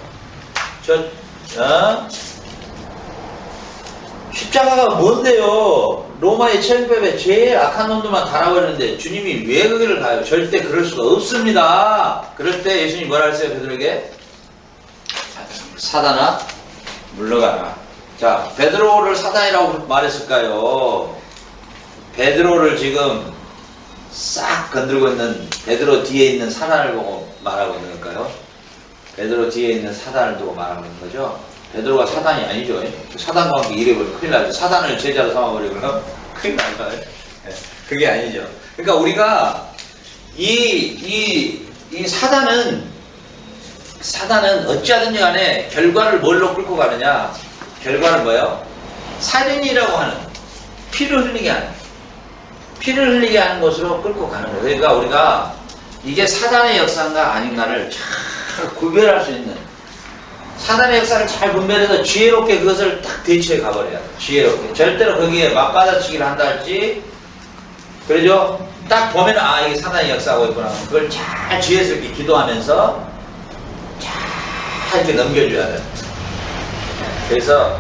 십자가가 뭔데요? 로마의 천법에 제일 악한 놈들만 달아버리는데 주님이 왜 거기를 가요? 절대 그럴 수가 없습니다. 그럴 때 예수님이 뭐라 했어요? 베드로에게? 사단아 물러가라. 자, 베드로를 사단이라고 말했을까요? 베드로를 지금 싹 건들고 있는 베드로 뒤에 있는 사단을 보고 말하고 있는 걸까요? 베드로 뒤에 있는 사단을 두고 말하고 있는 거죠? 베드로가 사단이 아니죠. 사단 관계 이래버리면 큰일 나죠. 사단을 제자로 삼아버리면 큰일 나죠. 그게 아니죠. 그러니까 우리가 이 사단은 어찌하든지 간에 결과를 뭘로 끌고 가느냐? 결과는 뭐예요? 살인이라고 하는 피를 흘리게 하는 것으로 끌고 가는 거예요. 그러니까 우리가 이게 사단의 역사인가 아닌가를 잘 구별할 수 있는 사단의 역사를 잘 분별해서 지혜롭게 그것을 딱 대처해 가버려야 돼요. 지혜롭게. 절대로 거기에 맞받아치기를 한다 할지 그러죠? 딱 보면 이게 사단의 역사하고 있구나. 그걸 잘 지혜스럽게 기도하면서 잘 이렇게 넘겨줘야 돼요. 그래서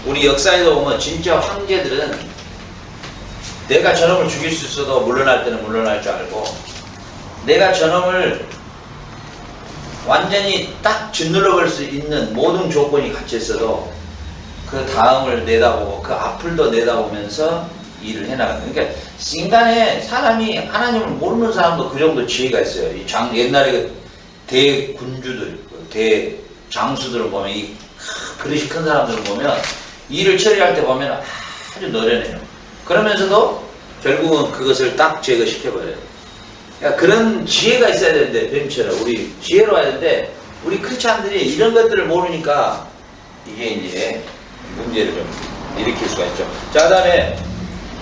우리 역사에도 보면 진짜 황제들은 내가 저놈을 죽일 수 있어도 물러날 때는 물러날 줄 알고, 내가 저놈을 완전히 딱 짓눌러 버릴 수 있는 모든 조건이 같이 있어도 그 다음을 내다보고 그 앞을도 내다보면서 일을 해나가는. 그러니까 인간의 사람이 하나님을 모르는 사람도 그 정도 지혜가 있어요. 옛날에 그 대군주들, 대장수들을 보면, 이 그릇이 큰 사람들을 보면 일을 처리할 때 보면 아주 노련해요. 그러면서도 결국은 그것을 딱 제거시켜버려요. 그러니까 그런 지혜가 있어야 되는데, 뱀처럼 우리 지혜로워야 되는데, 우리 크리스찬들이 이런 것들을 모르니까 이게 이제 문제를 좀 일으킬 수가 있죠. 자, 그 다음에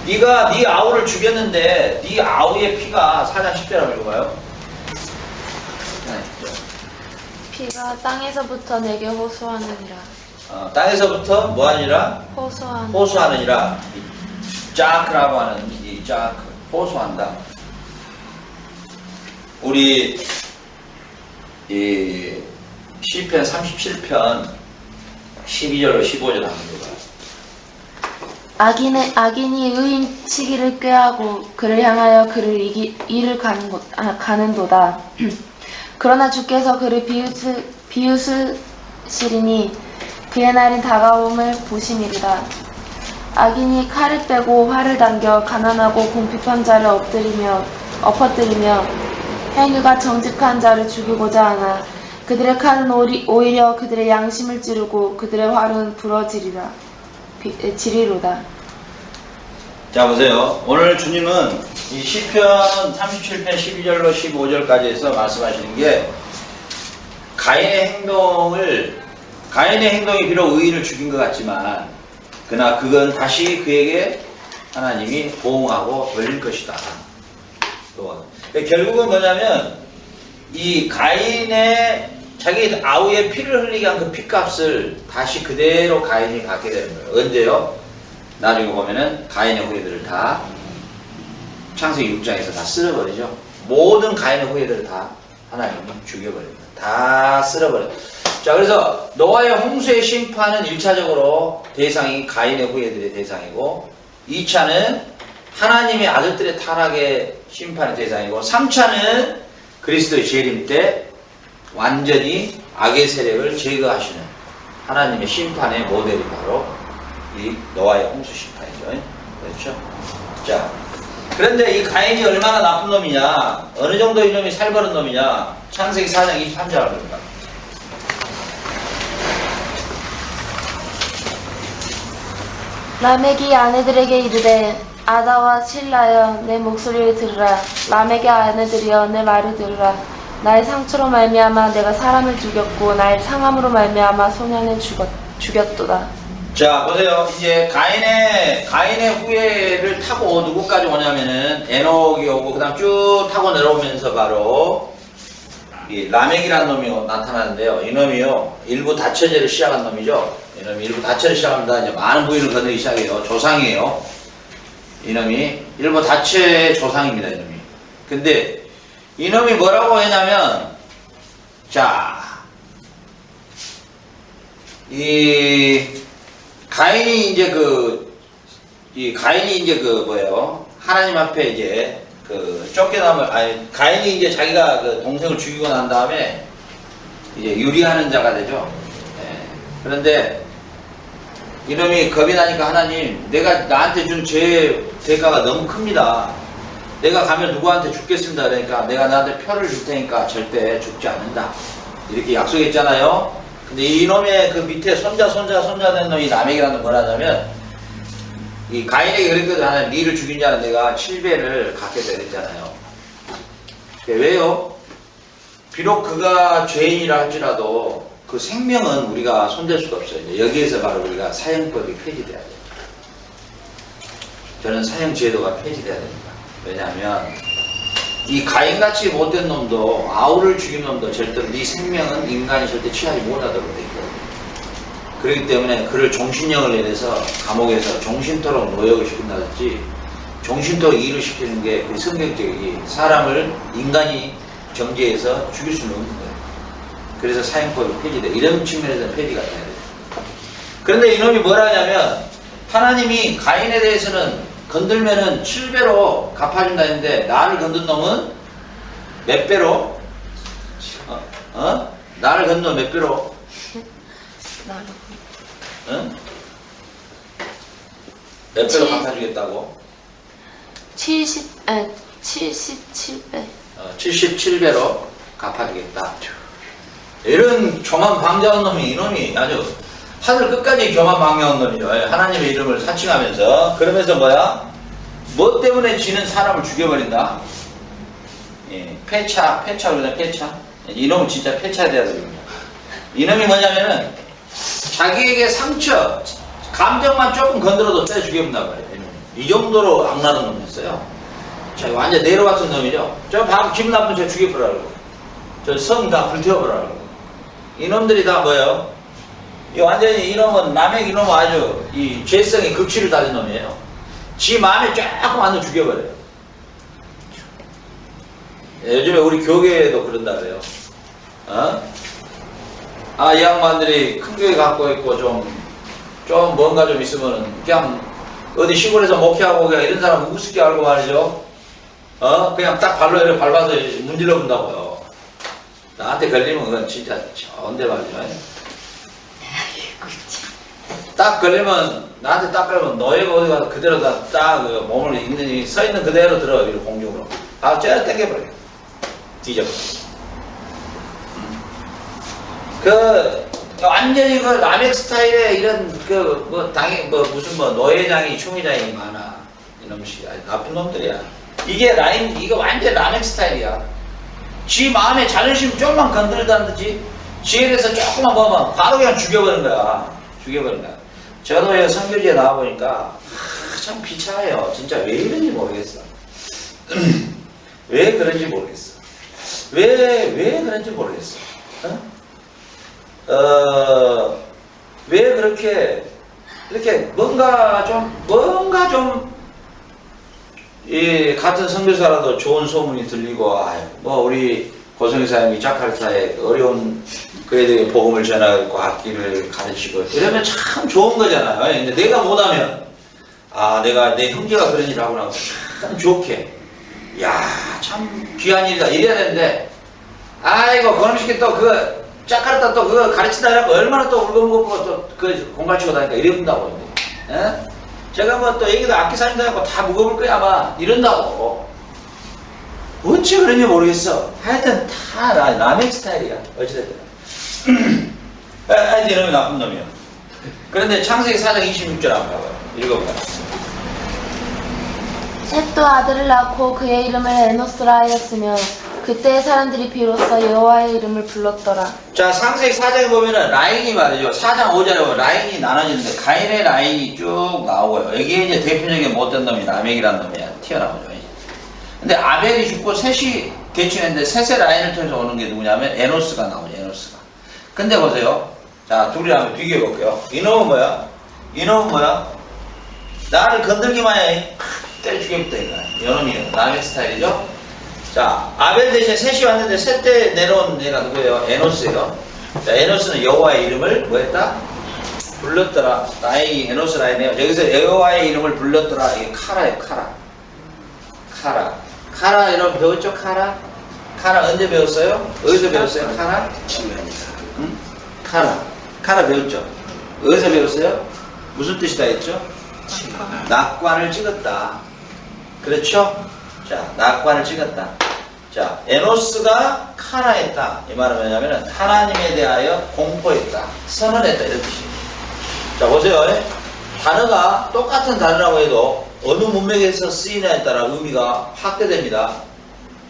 네가 네 아우를 죽였는데 네 아우의 피가 4장 10절 한번 읽어봐요. 피가 땅에서부터 내게 호소하느니라. 땅에서부터 뭐하느니라? 호소하느니라. 짜크라고 하는 이 짜크, 호소한다. 우리 이 시편 37편 12절로 15절 한번 읽어봐요. 악인이 의인 치기를 꾀하고 그를 향하여 그를 이를 가는도다. 그러나 주께서 그를 비웃으시리니 그의 날이 다가옴을 보심이리라. 악인이 칼을 빼고 활을 당겨 가난하고 궁핍한 자를 엎어뜨리며 행위가 정직한 자를 죽이고자 하나 그들의 칼은 오히려 그들의 양심을 찌르고 그들의 활은 지리로다. 자, 보세요. 오늘 주님은 이 시편 37편 12절로 15절까지 해서 말씀하시는 게 가인의 행동이 비록 의인을 죽인 것 같지만 그러나 그건 다시 그에게 하나님이 보응하고 돌릴 것이다. 또 결국은 뭐냐면 이 가인의 자기 아우의 피를 흘리게 한 그 피값을 다시 그대로 가인이 갖게 되는 거예요. 언제요? 나중에 보면은 가인의 후예들을 다 창세기 6장에서 다 쓸어버리죠. 모든 가인의 후예들을 다 하나님이 죽여버립니다. 다 쓸어버려요. 자, 그래서 노아의 홍수의 심판은 1차적으로 대상이 가인의 후예들의 대상이고 2차는 하나님의 아들들의 타락의 심판의 대상이고 3차는 그리스도의 재림 때 완전히 악의 세력을 제거하시는 하나님의 심판의 모델이 바로 이 노아의 홍수 심판이죠. 그렇죠? 자, 그런데 이 가인이 얼마나 나쁜 놈이냐, 어느 정도 이놈이 살벌한 놈이냐, 창세기 4장 23절 합니다. 라멕이 아내들에게 이르되 아다와 실라여 내 목소리를 들으라. 라멕의 아내들이여 내 말을 들으라. 나의 상처로 말미암아 내가 사람을 죽였고 나의 상함으로 말미암아 소년을 죽였도다. 자, 보세요. 이제 가인의 후예를 타고 누구까지 오냐면은 에녹이 오고 그다음 쭉 타고 내려오면서 바로 이 라멕이라는 놈이 나타나는데요. 이 놈이요 일부 다처제를 시작한 놈이죠. 이 놈이 일부 다처를 시작합니다. 이제 많은 부위를 거느리기 시작해요. 조상이에요. 이 놈이 일부 다처의 조상입니다. 이 놈이. 근데 이 놈이 뭐라고 했냐면, 자, 이 가인이 이제 뭐예요? 하나님 앞에 이제 가인이 이제 자기가 그 동생을 죽이고 난 다음에 이제 유리하는 자가 되죠. 예. 그런데 이놈이 겁이 나니까 하나님, 내가 나한테 준 죄 대가가 너무 큽니다. 내가 가면 누구한테 죽겠습니다. 그러니까 내가 나한테 표를 줄 테니까 절대 죽지 않는다. 이렇게 약속했잖아요. 근데 이놈의 그 밑에 손자 된 놈이 라멕이라는 건 뭐라냐면, 이 가인에게 그랬거든. 하나님, 니를 죽인 자는 내가 7배를 갖겠다 그랬잖아요. 왜요? 비록 그가 죄인이라 할지라도 그 생명은 우리가 손댈 수가 없어요. 이제 여기에서 바로 우리가 사형법이 폐지돼야 돼요. 저는 사형 제도가 폐지돼야 됩니다. 왜냐하면 이 가인같이 못된 놈도 아우를 죽인 놈도 절대로 네 생명은 인간이 절대 취하지 못하도록 돼 있거든요. 그렇기 때문에 그를 종신형을 내려서 감옥에서 종신토록 노역을 시킨다든지 종신토록 일을 시키는 게 그 성경적이지, 사람을 인간이 정죄해서 죽일 수는 없는 거예요. 그래서 사형법이 폐지돼. 이런 측면에서 폐지가 돼야 돼요. 그런데 이놈이 뭐라 하냐면 하나님이 가인에 대해서는 건들면은 7배로 갚아준다 했는데 나를 건든 놈은 몇 배로? 나를 건든 놈 몇 배로? 나로. 응? 몇 배로 칠- 갚아주겠다고? 77배. 77배로 갚아주겠다. 이런 교만방자한 놈이 이놈이 아주 하늘 끝까지 교만방자한 놈이죠. 하나님의 이름을 사칭하면서 그러면서 뭐야? 뭐 때문에 지는 사람을 죽여버린다? 예, 그러잖아, 폐차. 이놈은 진짜 폐차해야 되거든요. 이놈이 뭐냐면은 자기에게 상처, 감정만 조금 건드려도 때려 죽여본단 말이에요. 이놈이. 이 정도로 악랄한 놈이었어요. 자, 완전 네로 같은 놈이죠. 저 바로 기분 나쁜 저 죽여버리라고. 저 성 다 불태워버리라고. 이놈들이 다 뭐예요? 이 완전히 이놈은 남의 이놈은 아주 이 죄성의 극치를 달린 놈이에요. 지 마음에 조금 안 죽여버려요. 요즘에 우리 교계에도 그런다 그래요. 이 양반들이 큰 교회 갖고 있고 좀 뭔가 좀 있으면은 그냥 어디 시골에서 목회하고 그냥 이런 사람 우습게 알고 말이죠. 그냥 딱 발로 이렇게 밟아서 문질러 본다고요. 나한테 걸리면 그건 진짜 언제 말이죠. 딱 걸리면 나한테 딱 걸리면 너희가 어디 가서 그대로 딱 몸을 서 있는 그대로 들어 이렇게 공중으로 째려 당겨버려. 뒤져버려. 완전히 남의 스타일의 이런 무슨 노예장이 총회장이 많아. 이놈식 나쁜 놈들이야. 이거 완전 남의 스타일이야. 지 마음에 자존심 조금만 건드리다든지 지에 대해서 조금만 보면 바로 그냥 죽여버리는 거야. 저도 선교지에 나와보니까 참 비참해요. 진짜 왜 이런지 모르겠어. 왜 그런지 모르겠어. 왜 그렇게 이렇게 뭔가 좀 같은 선교사라도 좋은 소문이 들리고 우리 고성사님이 자카르타에 어려운 그애들에게 복음을 전하고 악기를 가르치고 이러면 참 좋은 거잖아요. 근데 내가 못하면 내가 내 형제가 그런 일을 하고 나면 참 좋게 참 귀한 일이다 이래야 되는데 그놈 새끼 또 자카르타 또 그거 가르친다 해갖고 얼마나 또 울고불고 또 공갈 치고 다니까 이런다고. 제가 또 애기도 악기 사진다 해갖고 다 묵어볼 거야 아마 이런다고. 어째 그런지 모르겠어. 하여튼 다 남의 스타일이야. 어찌됐든. 이놈이 나쁜 놈이야. 그런데 창세기 4장 26절 한번 봐봐요. 읽어봐요. 셋도 아들을 낳고 그의 이름을 에노스라 하였으며 그때 사람들이 비로소 여호와의 이름을 불렀더라. 자, 창세기 4장에 보면은 라인이 말이죠. 4장 5절에 보면 라인이 나눠지는데 가인의 라인이 쭉 나오고요. 여기에 이제 대표적인 못된 놈이 라멕이라는 놈이 튀어나오죠. 근데 아벨이 죽고 셋이 개칭했는데 셋의 라인을 통해서 오는 게 누구냐면 에노스가 나오죠. 에노스가. 근데 보세요. 자, 둘이 한번 비교해 볼게요. 이놈은 뭐야? 나를 건들기만 해. 때려 죽여부터 이놈이 남의 스타일이죠. 자, 아벨 대신 셋이 왔는데 셋 때 내려온 얘가 누구예요? 에노스예요. 자, 에노스는 여호와의 이름을 뭐했다? 불렀더라. 나의 에노스 라인이에요. 여기서 여호와의 이름을 불렀더라. 이게 카라예요. 카라 여러분 배웠죠? 카라 언제 배웠어요? 어디서 배웠어요? 카라? 응? 카라 배웠죠? 어디서 배웠어요? 무슨 뜻이다 했죠? 낙관을 찍었다. 그렇죠? 자, 낙관을 찍었다. 자, 에노스가 카라했다. 이 말은 뭐냐면 하나님에 대하여 공포했다. 선언했다. 이런 뜻이에요. 자, 보세요. 단어가 똑같은 단어라고 해도 어느 문맥에서 쓰이냐에 따라 의미가 확대됩니다.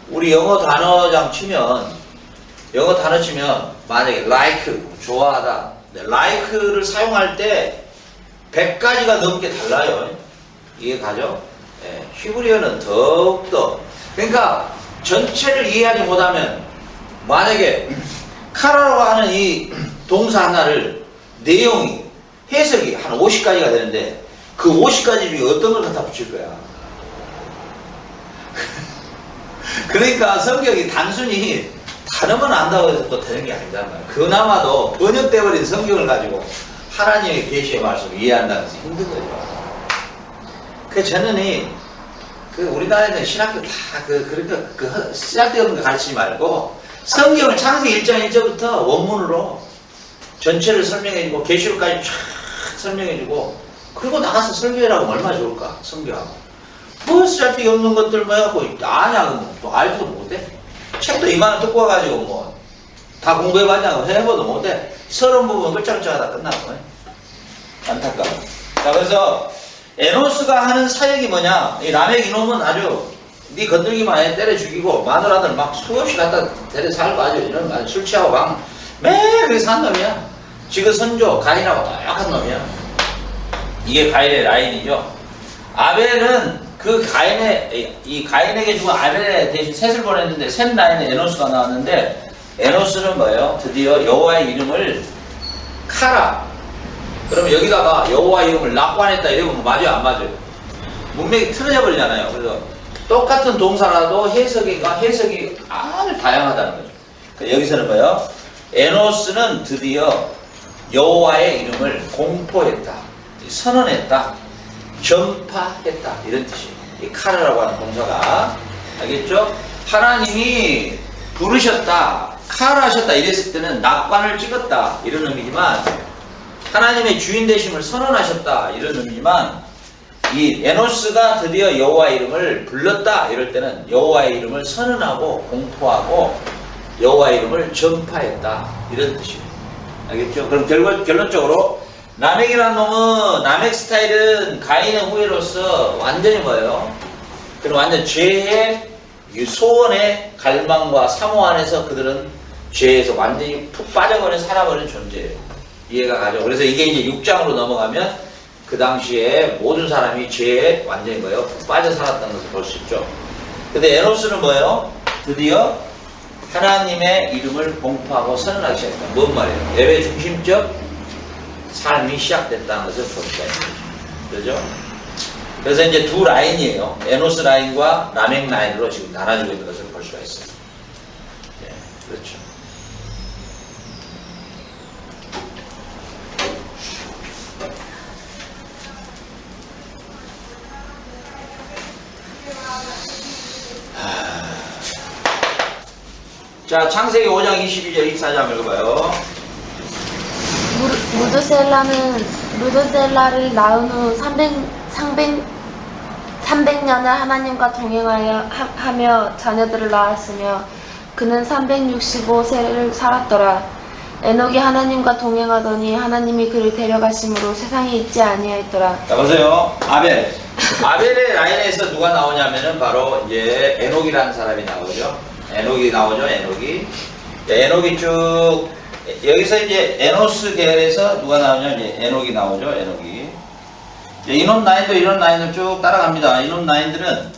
우리 영어 단어 치면 만약에 like, 좋아하다. like를 사용할 때 100가지가 넘게 달라요. 이해 가죠? 히브리어는 더욱더. 그러니까 전체를 이해하지 못하면 만약에 카라라고 하는 이 동사 하나를 내용이 해석이 한 50가지가 되는데 그 50가지 중에 어떤 걸 갖다 붙일 거야. 그러니까 성경이 단순히 단어만 안다고 해서 또 되는 게 아니잖아요. 그나마도 번역돼버린 성경을 가지고 하나님의 계시의 말씀을 이해한다는 것이 힘든 거죠. 그 저는 우리나라에는 신학교 다 그렇게 쓰잘데없는 거 가르치지 말고 성경을 창세기 1장 1절부터 원문으로 전체를 설명해주고 계시록까지 쫙 설명해주고 그리고 나가서 설교하라고 얼마나 좋을까 성경하고 뭐 쓰잘데기 없는 것들 뭐 해갖고 아냐고 또 알지도 못해 책도 이만한 듣고 와가지고 뭐 다 공부해봤냐고 해봐도 못해 서론 부분 끌짝끌짝하다 끝나고 안타까워. 자 그래서 에노스가 하는 사역이 뭐냐 이 라멕 이놈은 아주 네 건들기만 해 때려 죽이고 마누라들 막 수없이 갖다 데려 살고 아주 이런 아주 술 취하고 막 매일 그렇게 산 놈이야. 지금 선조 가인하고 똑같은 놈이야. 이게 가인의 라인이죠. 아벨은 그 가인에게 죽은 아벨에 대신 셋을 보냈는데 셋 라인에 에노스가 나왔는데 에노스는 뭐예요? 드디어 여호와의 이름을 카라. 그러면 여기다가 여호와 이름을 낙관했다 이러면 맞아요 안 맞아요? 문맥이 틀어져 버리잖아요. 그래서 똑같은 동사라도 해석이 아주 다양하다는 거죠. 그러니까 여기서는 뭐예요? 에노스는 드디어 여호와의 이름을 공포했다, 선언했다, 전파했다 이런 뜻이에요. 이 카라라고 하는 동사가 알겠죠? 하나님이 부르셨다, 카라하셨다 이랬을 때는 낙관을 찍었다 이런 의미지만 하나님의 주인 되심을 선언하셨다 이런 의미지만 이 에노스가 드디어 여호와의 이름을 불렀다 이럴 때는 여호와의 이름을 선언하고 공포하고 여호와의 이름을 전파했다 이런 뜻이에요. 알겠죠? 그럼 결론적으로 라멕이라는 놈은 라멕 스타일은 가인의 후예로서 완전히 뭐예요? 그럼 완전 죄의 소원의 갈망과 사모 안에서 그들은 죄에서 완전히 푹 빠져버린 살아버린 존재예요. 이해가 가죠? 그래서 이게 이제 6장으로 넘어가면 그 당시에 모든 사람이 죄에 완전히 뭐예요? 푹 빠져 살았다는 것을 볼 수 있죠. 근데 에노스는 뭐예요? 드디어 하나님의 이름을 공포하고 선언하기 시작했다. 뭔 말이에요? 예배 중심적 삶이 시작됐다는 것을 볼 수가 있는 거죠. 그렇죠? 그래서 이제 두 라인이에요. 에노스 라인과 라멕 라인으로 지금 나눠지고 있는 것을 볼 수가 있어요. 네, 그렇죠. 자, 창세기 5장 22절 24절 읽어봐요. 무드셀라를 낳은 후 300년을 하나님과 동행하며 자녀들을 낳았으며 그는 365세를 살았더라. 에녹이 하나님과 동행하더니 하나님이 그를 데려가심으로 세상에 있지 아니하였더라. 자, 보세요. 아벨의 라인에서 누가 나오냐면은 바로 이제 에녹이라는 사람이 나오죠. 에녹이 나오죠. 에녹이 쭉 여기서 이제 에노스 계열에서 누가 나오냐 이제 에녹이 나오죠. 에녹이 이놈 라인도 이런 라인을 쭉 따라갑니다. 이놈 라인들은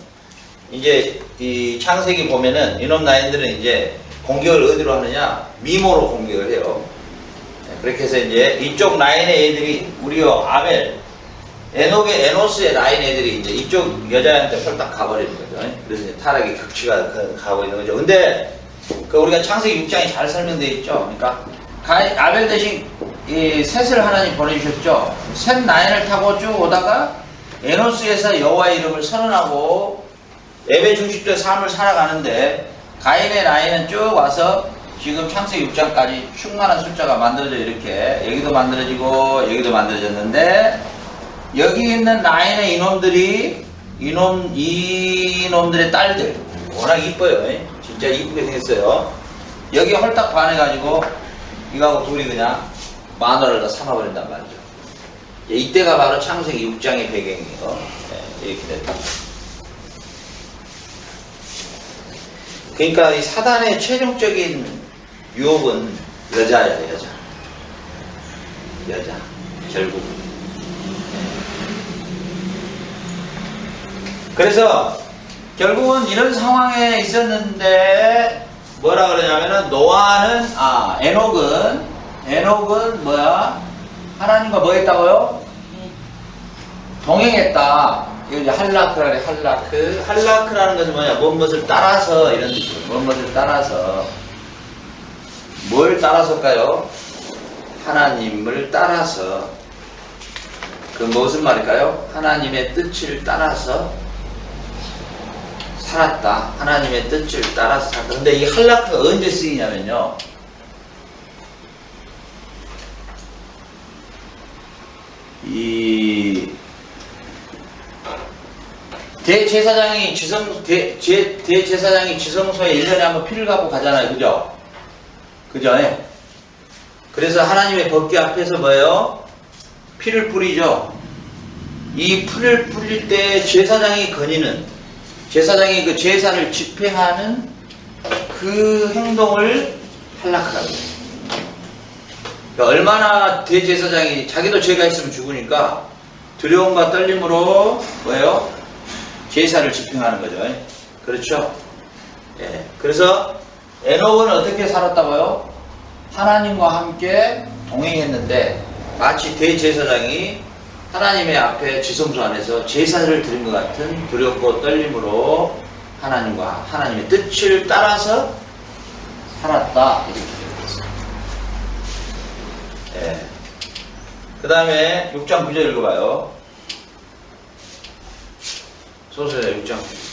이제 이 창세기 보면은 이놈 라인들은 이제 공격을 어디로 하느냐 미모로 공격을 해요. 그렇게 해서 이제 이쪽 라인의 애들이 우리요 아벨 에녹의 에노스의 라인 애들이 이제 이쪽 여자한테 홀딱 가버리는 거죠. 그래서 이제 타락의 극치가 가고 있는 거죠. 근데 그 우리가 창세기 6장이 잘 설명되어 있죠. 그러니까 아벨 대신 이 셋을 하나님 보내주셨죠. 셋 라인을 타고 쭉 오다가 에노스에서 여호와의 이름을 선언하고 예배 중심적 삶을 살아가는데 가인의 라인은 쭉 와서 지금 창세기 6장까지 충만한 숫자가 만들어져 이렇게 여기도 만들어지고 여기도 만들어졌는데 여기 있는 라인의 이놈들의 딸들 워낙 이뻐요. 진짜 이쁘게 생겼어요. 여기 홀딱 반해가지고 이거하고 둘이 그냥 마누라를 다 삼아버린단 말이죠. 이때가 바로 창세기 6장의 배경이에요. 네, 이렇게 됐다. 그러니까 이 사단의 최종적인 유혹은 여자야, 여자. 결국. 그래서 결국은 이런 상황에 있었는데 뭐라 그러냐면은 노아는 에녹은 뭐야? 하나님과 뭐 했다고요? 동행했다. 이거 이제 할라크라래. 할라크라는 것은 뭐냐? 뭔 것을 따라서 이런 뜻이에요. 뭔 것을 따라서 뭘 따라서일까요? 하나님 하나님을 따라서 그 무슨 말일까요? 하나님의 뜻을 따라서 살았다. 하나님의 뜻을 따라서 살았다. 근데 이 할라크가 언제 쓰이냐면요. 이 대제사장이 대제사장이 지성소에 1년에 한번 피를 갖고 가잖아요. 그죠? 그죠? 예. 그래서 하나님의 법궤 앞에서 뭐예요? 피를 뿌리죠. 이 피를 뿌릴 때 제사장이 제사장이 그 제사를 집행하는 그 행동을 할라크라고 해요. 그러니까 얼마나 대제사장이 자기도 죄가 있으면 죽으니까 두려움과 떨림으로 뭐예요? 제사를 집행하는 거죠. 그렇죠? 예. 그래서 에녹은 어떻게 살았다고요? 하나님과 함께 동행했는데 마치 대제사장이 하나님의 앞에 지성소 안에서 제사를 드린 것 같은 두렵고 떨림으로 하나님의 뜻을 따라서 살았다. 이렇게 되어 있습니다. 예. 그 다음에 6장 9절 읽어봐요. 소설의 6장 9절.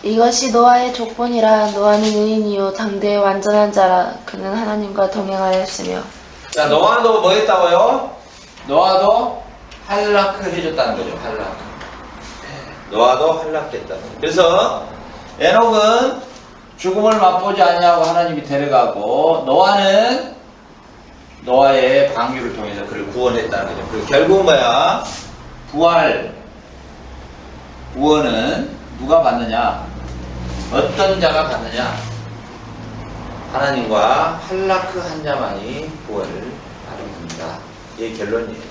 이것이 노아의 족본이라. 노아는 의인이요 당대의 완전한 자라. 그는 하나님과 동행하였으며. 자, 노아도 뭐 했다고요? 노아도 할라크 해줬다는 거죠. 할라크. 노아도 할라크했다는 거죠. 그래서 에녹은 죽음을 맛보지 아니하고 하나님이 데려가고, 노아는 노아의 방주를 통해서 그를 구원했다는 거죠. 그리고 결국은 뭐야? 구원은 누가 받느냐? 어떤 자가 받느냐? 하나님과 할라크 한 자만이 구원을 받는 겁니다. 이게 결론이에요.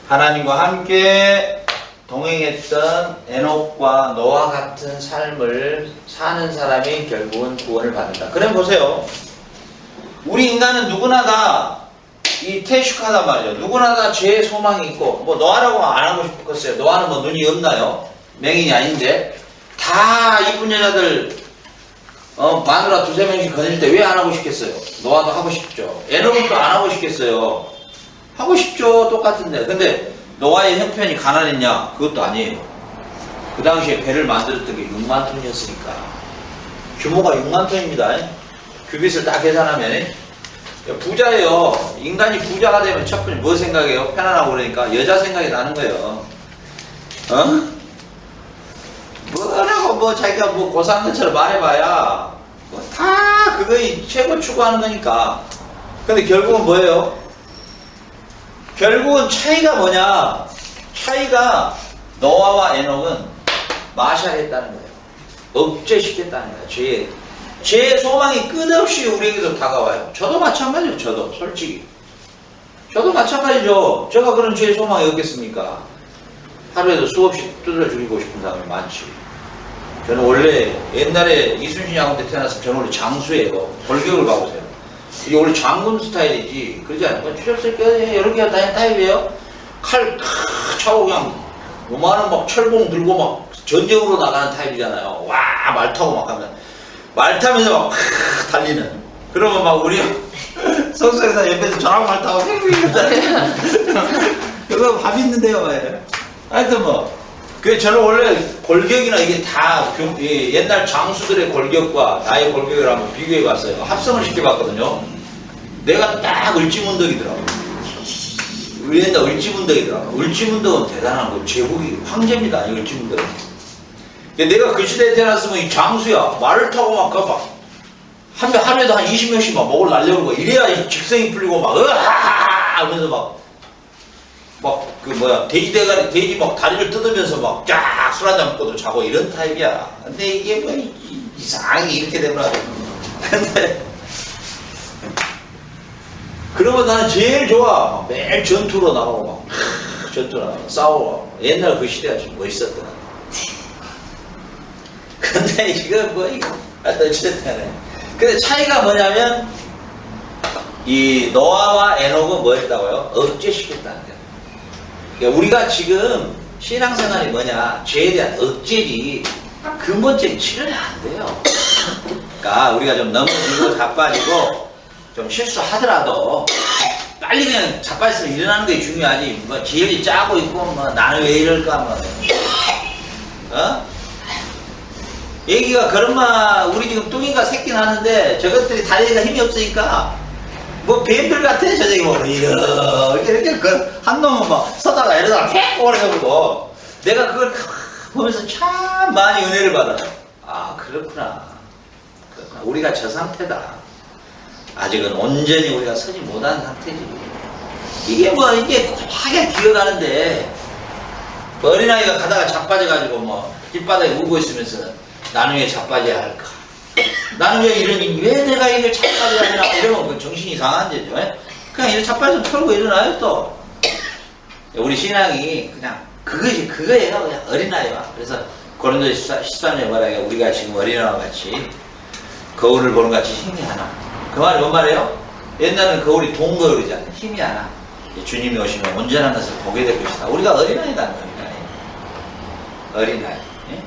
하나님과 함께 동행했던 에녹과 노아 같은 삶을 사는 사람이 결국은 구원을 받는다. 그럼 보세요. 우리 인간은 누구나 다 이 태식하단 말이죠. 누구나 다 죄의 소망이 있고, 뭐 노아라고 안 하고 싶겠어요. 노아는 뭐 눈이 없나요? 맹인이 아닌데. 다 이쁜 여자들 마누라 두세 명씩 거닐 때 왜 안 하고 싶겠어요? 노아도 하고 싶죠. 에녹은 또 안 하고 싶겠어요. 하고 싶죠. 똑같은데. 근데 노아의 형편이 가난했냐? 그것도 아니에요. 그 당시에 배를 만들었던 게 6만 톤이었으니까. 규모가 6만 톤입니다. 규빗을 딱 계산하면. 부자예요. 인간이 부자가 되면 첫 번째 뭐 생각해요? 편안하고 그러니까 여자 생각이 나는 거예요. 뭐라고 뭐 자기가 뭐 고상한 것처럼 말해봐야 뭐 다 그거의 최고 추구하는 거니까. 근데 결국은 뭐예요? 결국은 차이가 뭐냐? 차이가 노아와 에녹은 마샬했다는 거예요. 억제시켰다는 거예요. 죄의 소망이 끝없이 우리에게도 다가와요. 저도 마찬가지죠. 저도 솔직히 저도 마찬가지죠. 제가 그런 죄의 소망이 없겠습니까? 하루에도 수없이 두드려 죽이고 싶은 사람이 많지. 저는 원래 옛날에 이순신 양군 때 태어났으면 저는 원래 장수예요. 골격을 봐보세요. 이게 원래 장군 스타일이지 그러지 않을까? 추접스럽게 이렇게 다니는 타입이에요. 칼 차고 그냥 요만한 막 철봉 들고 막 전쟁으로 나가는 타입이잖아요. 와, 말 타고 막 가면 말 타면서 막 달리는. 그러면 막 우리 성수에서 옆에서 저랑 말 타고 그거 밥 있는데요. 하여튼 뭐 저는 원래 골격이나 이게 다 옛날 장수들의 골격과 나의 골격을 한번 비교해 봤어요. 합성을 시켜봤거든요. 내가 딱 을지문덕이더라고. 우리 옛날 을지문덕이더라고. 을지문덕은 대단한 거. 제국이 황제입니다. 이 을지문덕은. 내가 그 시대에 태어났으면 이 장수야. 말을 타고 막 가 하루에도 한 20명씩 막 목을 날려오고 이래야 이 직성이 풀리고 막 으아 하면서 돼지 막 다리를 뜯으면서 막 쫙 술 한잔 먹고도 자고 이런 타입이야. 근데 이게 뭐 이상하게 이렇게 되더라고. 근데 그러면 나는 제일 좋아. 매일 전투로 나가고 전투로 나가고 싸우고. 옛날 그 시대가 좀 멋있었더라. 근데 이거 어쨌든 근데 차이가 뭐냐면 이 노아와 에녹은 뭐 했다고요? 억제시켰다는 거예요. 그러니까 우리가 지금 신앙생활이 뭐냐? 죄에 대한 억제지 근본적인 치료는 안 돼요. 하니까 우리가 좀 넘어지고 자빠지고 좀 실수하더라도 빨리 그냥 자빠져서 일어나는 게 중요하지. 뭐 지혈이 짜고 있고 뭐 나는 왜 이럴까 뭐. 얘기가 그런마 우리 지금 뚱이가 새끼 나는데 저것들이 다리가 힘이 없으니까 뭐 뱀들 같아. 저녁에 뭐 이렇게 한 놈은 막 서다가 이러다가 팩 오래가지고 내가 그걸 보면서 참 많이 은혜를 받아. 아 그렇구나. 우리가 저 상태다. 아직은 온전히 우리가 서지 못한 상태지. 이게 뭐 이게 하게 기어가는데 어린아이가 가다가 자빠져가지고 뭐 길바닥에 울고 있으면서 나는 왜 자빠져야 할까? 나는 왜 이러니? 왜 내가 이걸 자빠져야 하나? 이러면 그 정신이 이상한 데죠. 그냥 이렇게 자빠져서 털고 일어나요 또. 우리 신앙이 그냥 그거예요. 그냥 어린아이와. 그래서 고린도서 13장에 말하기에 우리가 지금 어린아이와 같이 거울을 보는 같이 힘이 하나. 그 말이 뭔 말이에요? 옛날에는 거울이 동거울이잖아요. 힘이 하나. 주님이 오시면 온전한 것을 보게 될 것이다. 우리가 어린아이다. 어린아이. 예?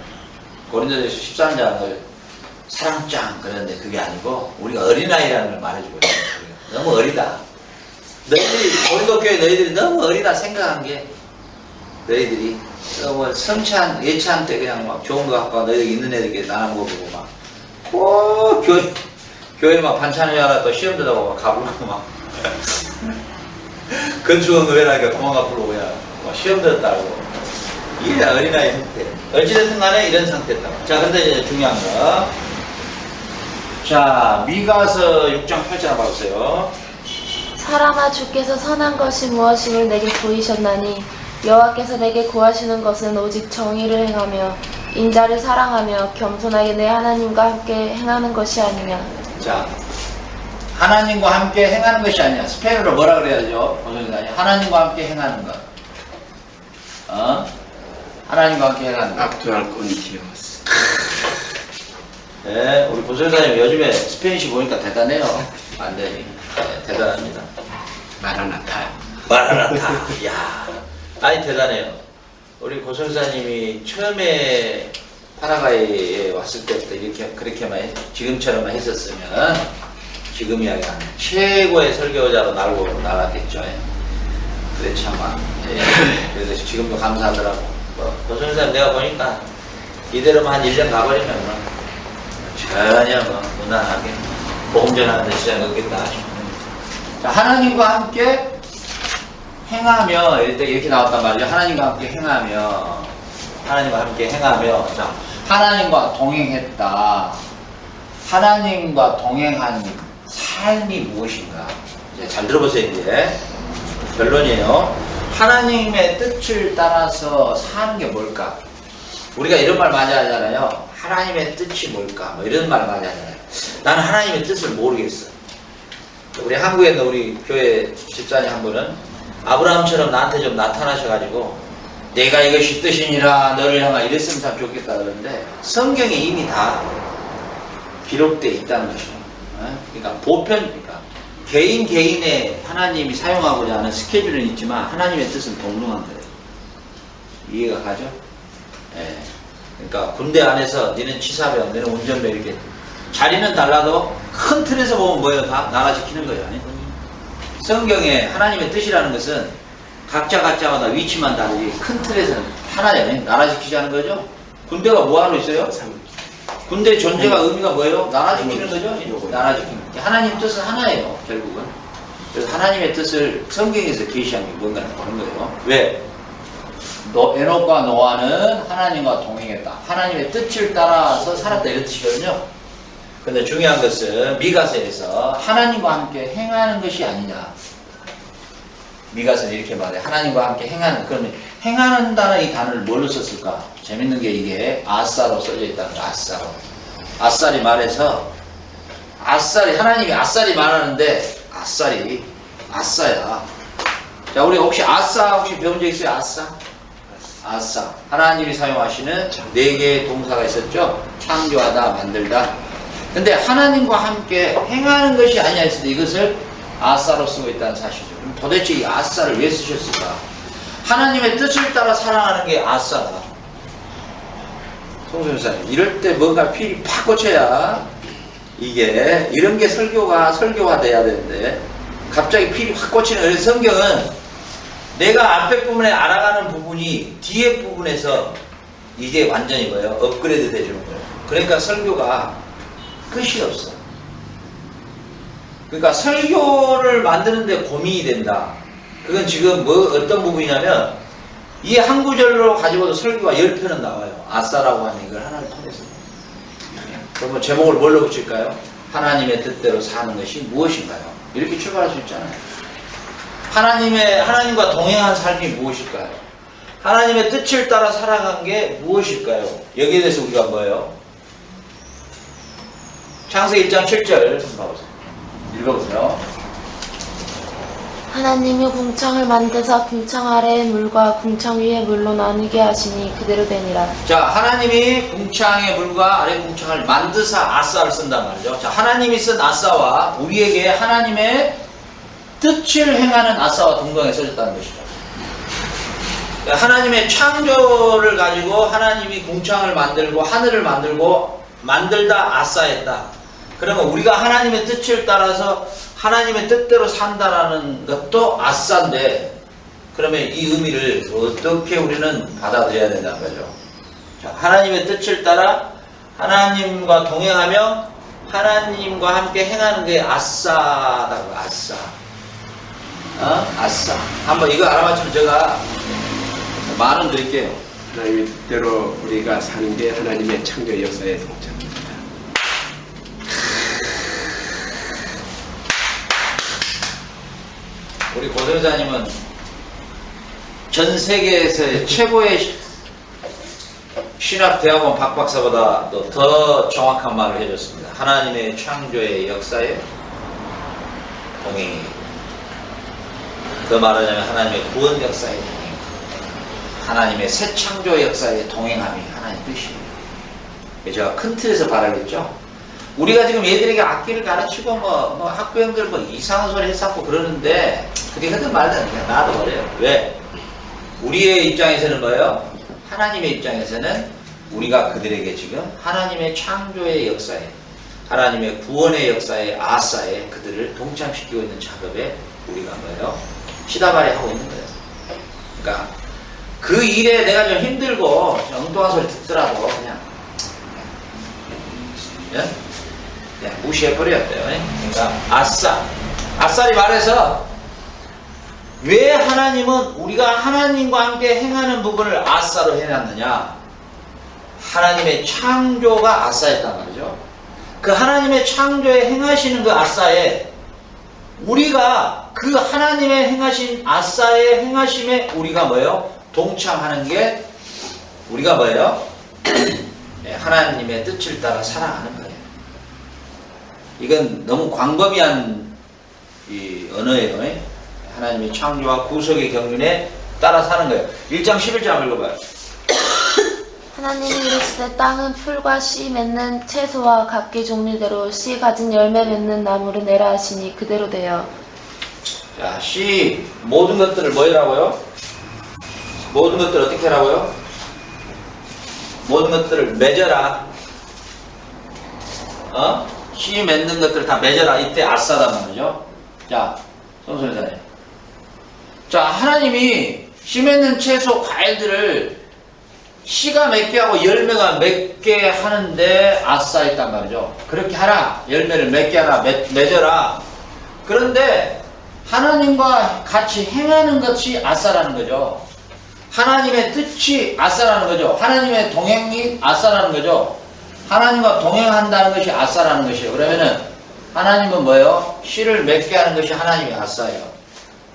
고린도서 13장을 사랑장 그러는데 그게 아니고 우리가 어린아이라는 걸 말해주고 있어요. 너무 어리다. 너희들이 고린도 교회 너희들이 너무 어리다 생각한 게 너희들이 뭐 성찬 예찬 때 그냥 막 좋은 거 갖고 너희들 있는 애들끼리 나눠 먹고 막 꼭 교회 막 반찬을 하라 또 시험 들다가 막 가불고 막 건축원 의회라니까 도망가 불고 그냥 막 시험 들었다고 이게 어린아이 상태. 어찌됐든 간에 이런 상태다. 자, 근데 이제 중요한 거. 자, 미가서 6장 8절 봐보세요. 사람아 주께서 선한 것이 무엇임을 내게 보이셨나니 여호와께서 내게 구하시는 것은 오직 정의를 행하며 인자를 사랑하며 겸손하게 내 하나님과 함께 행하는 것이 아니냐. 자, 하나님과 함께 행하는 것이 아니야. 스페인어로 뭐라 그래야죠? 하나님과 함께 행하는 것. 하나님과 함께 행하는 것. actual contios. 네, 우리 보설사님 요즘에 스페인시 보니까 대단해요. 완전히. 네, 대단합니다. 마라나타. 마라나타. 야, 아니 대단해요. 우리 고설사님이 처음에 파라과이에 왔을 때부터 이렇게 그렇게만 지금처럼만 했었으면 지금이야 최고의 설교자로 날고 나갔겠죠. 그래 참아. 예. 그래서 지금도 감사하더라고. 고설사님 내가 보니까 이대로만 한 1년 가버리면 전혀 무난하게 보험전하는 데 시장이 없겠다. 자, 하나님과 함께 행하며 이렇게 나왔단 말이죠. 하나님과 함께 행하며 자, 하나님과 동행했다. 하나님과 동행한 삶이 무엇인가? 이제 잘 들어보세요. 이제 결론이에요. 하나님의 뜻을 따라서 사는 게 뭘까? 우리가 이런 말 많이 하잖아요. 하나님의 뜻이 뭘까? 뭐 이런 말 많이 하잖아요. 나는 하나님의 뜻을 모르겠어. 우리 한국에 있는 우리 교회 집사님 한 분은 아브라함처럼 나한테 좀 나타나셔가지고 내가 이것이 뜻이니라 너를 향하 이랬으면 참 좋겠다 그러는데 성경에 이미 다 기록되어 있다는 것이죠. 그러니까 보편이니까 개인의 하나님이 사용하고자 하는 스케줄은 있지만 하나님의 뜻은 동등한 거예요. 이해가 가죠? 예. 그러니까 군대 안에서 니는 치사병, 니는 운전병 이렇게 자리는 달라도 큰 틀에서 보면 뭐예요? 다 나라 지키는 거예요. 아니? 성경에 하나님의 뜻이라는 것은 각자마다 위치만 다르지 큰 틀에서는 하나잖아요. 나라 지키자는 거죠. 군대가 뭐 하러 있어요? 군대 존재가 의미가 뭐예요? 나라 지키는 거죠. 나라 지키는 거. 하나님 뜻은 하나예요. 결국은. 그래서 하나님의 뜻을 성경에서 계시한 게 뭔가를 보는 거예요. 왜? 에녹과 노아는 하나님과 동행했다. 하나님의 뜻을 따라서 살았다 이런 뜻이거든요. 근데 중요한 것은 미가서에서 하나님과 함께 행하는 것이 아니냐. 미가서는 이렇게 말해. 하나님과 함께 행하는. 그러면 행하는다는 이 단어를 뭘로 썼을까? 재밌는 게 이게 아싸로 써져 있다는 거야. 아싸로. 아싸리 말해서 하나님이 아싸리 말하는데 아싸야. 자, 우리 혹시 아싸 배운 적 있어요? 아싸. 하나님이 사용하시는 4개의 동사가 있었죠? 창조하다, 만들다. 근데 하나님과 함께 행하는 것이 아니냐 했을 때 이것을 아싸로 쓰고 있다는 사실이죠. 그럼 도대체 이 아싸를 왜 쓰셨을까? 하나님의 뜻을 따라 살아가는 게 아싸다. 송소연사님, 이럴 때 뭔가 필이 팍 꽂혀야 이게 이런 게 설교가 돼야 되는데 갑자기 필이 확 꽂히는 거예요. 그래서 성경은 내가 앞에 부분에 알아가는 부분이 뒤에 부분에서 이게 완전히 뭐예요? 업그레이드 되주는 거예요. 그러니까 설교가 끝이 없어. 그러니까 설교를 만드는데 고민이 된다. 그건 지금 어떤 부분이냐면 이 한 구절로 가지고도 설교가 10편은 나와요. 아싸라고 하는 이걸 하나를 통해서. 그러면 제목을 뭘로 붙일까요? 하나님의 뜻대로 사는 것이 무엇인가요? 이렇게 출발할 수 있잖아요. 하나님과 동행한 삶이 무엇일까요? 하나님의 뜻을 따라 살아간 게 무엇일까요? 여기에 대해서 우리가 뭐예요? 창세기 1장 7절 읽어보세요. 하나님이 궁창을 만드사 궁창 아래의 물과 궁창 위의 물로 나누게 하시니 그대로 되니라. 자, 하나님이 궁창의 물과 아래 궁창을 만드사 아싸를 쓴단 말이죠. 자, 하나님이 쓴 아싸와 우리에게 하나님의 뜻을 행하는 아싸와 동등하게 써졌다는 것이죠. 자, 하나님의 창조를 가지고 하나님이 궁창을 만들고 하늘을 만들고 만들다 아싸했다. 그러면 우리가 하나님의 뜻을 따라서 하나님의 뜻대로 산다라는 것도 아싸인데, 그러면 이 의미를 어떻게 우리는 받아들여야 된다는 거죠. 자, 하나님의 뜻을 따라 하나님과 동행하며 하나님과 함께 행하는 게 아싸다고. 아싸. 아싸. 한번 이거 알아맞히면 제가 만원 드릴게요. 하나님의 뜻대로 우리가 사는 게 하나님의 창조 역사의 동작입니다. 우리 고선사님은 전 세계에서 최고의 신학대학원 박박사보다 더 정확한 말을 해줬습니다. 하나님의 창조의 역사에 동행이. 더 말하자면 하나님의 구원 역사에 동행. 하나님의 새 창조 역사에 동행함이 하나님의 뜻이에요. 제가 큰 틀에서 말하겠죠. 우리가 지금 얘들에게 악기를 가르치고 학부형들 이상한 소리 해서 그러는데 그게 하든 말든 그냥 놔둬버려요. 왜? 우리의 입장에서는 뭐예요? 하나님의 입장에서는 우리가 그들에게 지금 하나님의 창조의 역사에, 하나님의 구원의 역사에, 아싸에 그들을 동참시키고 있는 작업에 우리가 뭐예요? 시다발이 하고 있는 거예요. 그러니까 그 일에 내가 좀 힘들고 엉뚱한 소리 듣더라도 그냥 무시해버렸대요. 그러니까 아싸리 말해서 왜 하나님은 우리가 하나님과 함께 행하는 부분을 아싸로 해놨느냐? 하나님의 창조가 아싸였단 말이죠. 그 하나님의 창조에 행하시는 그 아싸에 우리가 그 하나님의 행하신 아싸의 행하심에 우리가 뭐예요? 동참하는 게 우리가 뭐예요? 하나님의 뜻을 따라 살아가는 거예요. 이건 너무 광범위한 이 언어예요. 하나님의 창조와 구속의 경륜에 따라 사는 거예요. 1장 11절 한번 읽어봐요. 하나님이 이르시되 땅은 풀과 씨 맺는 채소와 각기 종류대로 씨 가진 열매 맺는 나무를 내라 하시니 그대로 되어. 자, 씨 모든 것들을 뭐라고요? 모든 것들을 어떻게 하라고요? 모든 것들을 맺어라. 씨 맺는 것들을 다 맺어라. 이때 아싸단 말이죠. 자, 손소리사님. 자, 하나님이 씨 맺는 채소, 과일들을 씨가 맺게 하고 열매가 맺게 하는데 아싸했단 말이죠. 그렇게 하라. 열매를 맺게 하라. 맺어라. 그런데 하나님과 같이 행하는 것이 아싸라는 거죠. 하나님의 뜻이 아싸라는 거죠. 하나님의 동행이 아싸라는 거죠. 하나님과 동행한다는 것이 아싸라는 것이에요. 그러면은 하나님은 뭐예요? 씨를 맺게 하는 것이 하나님의 아싸예요.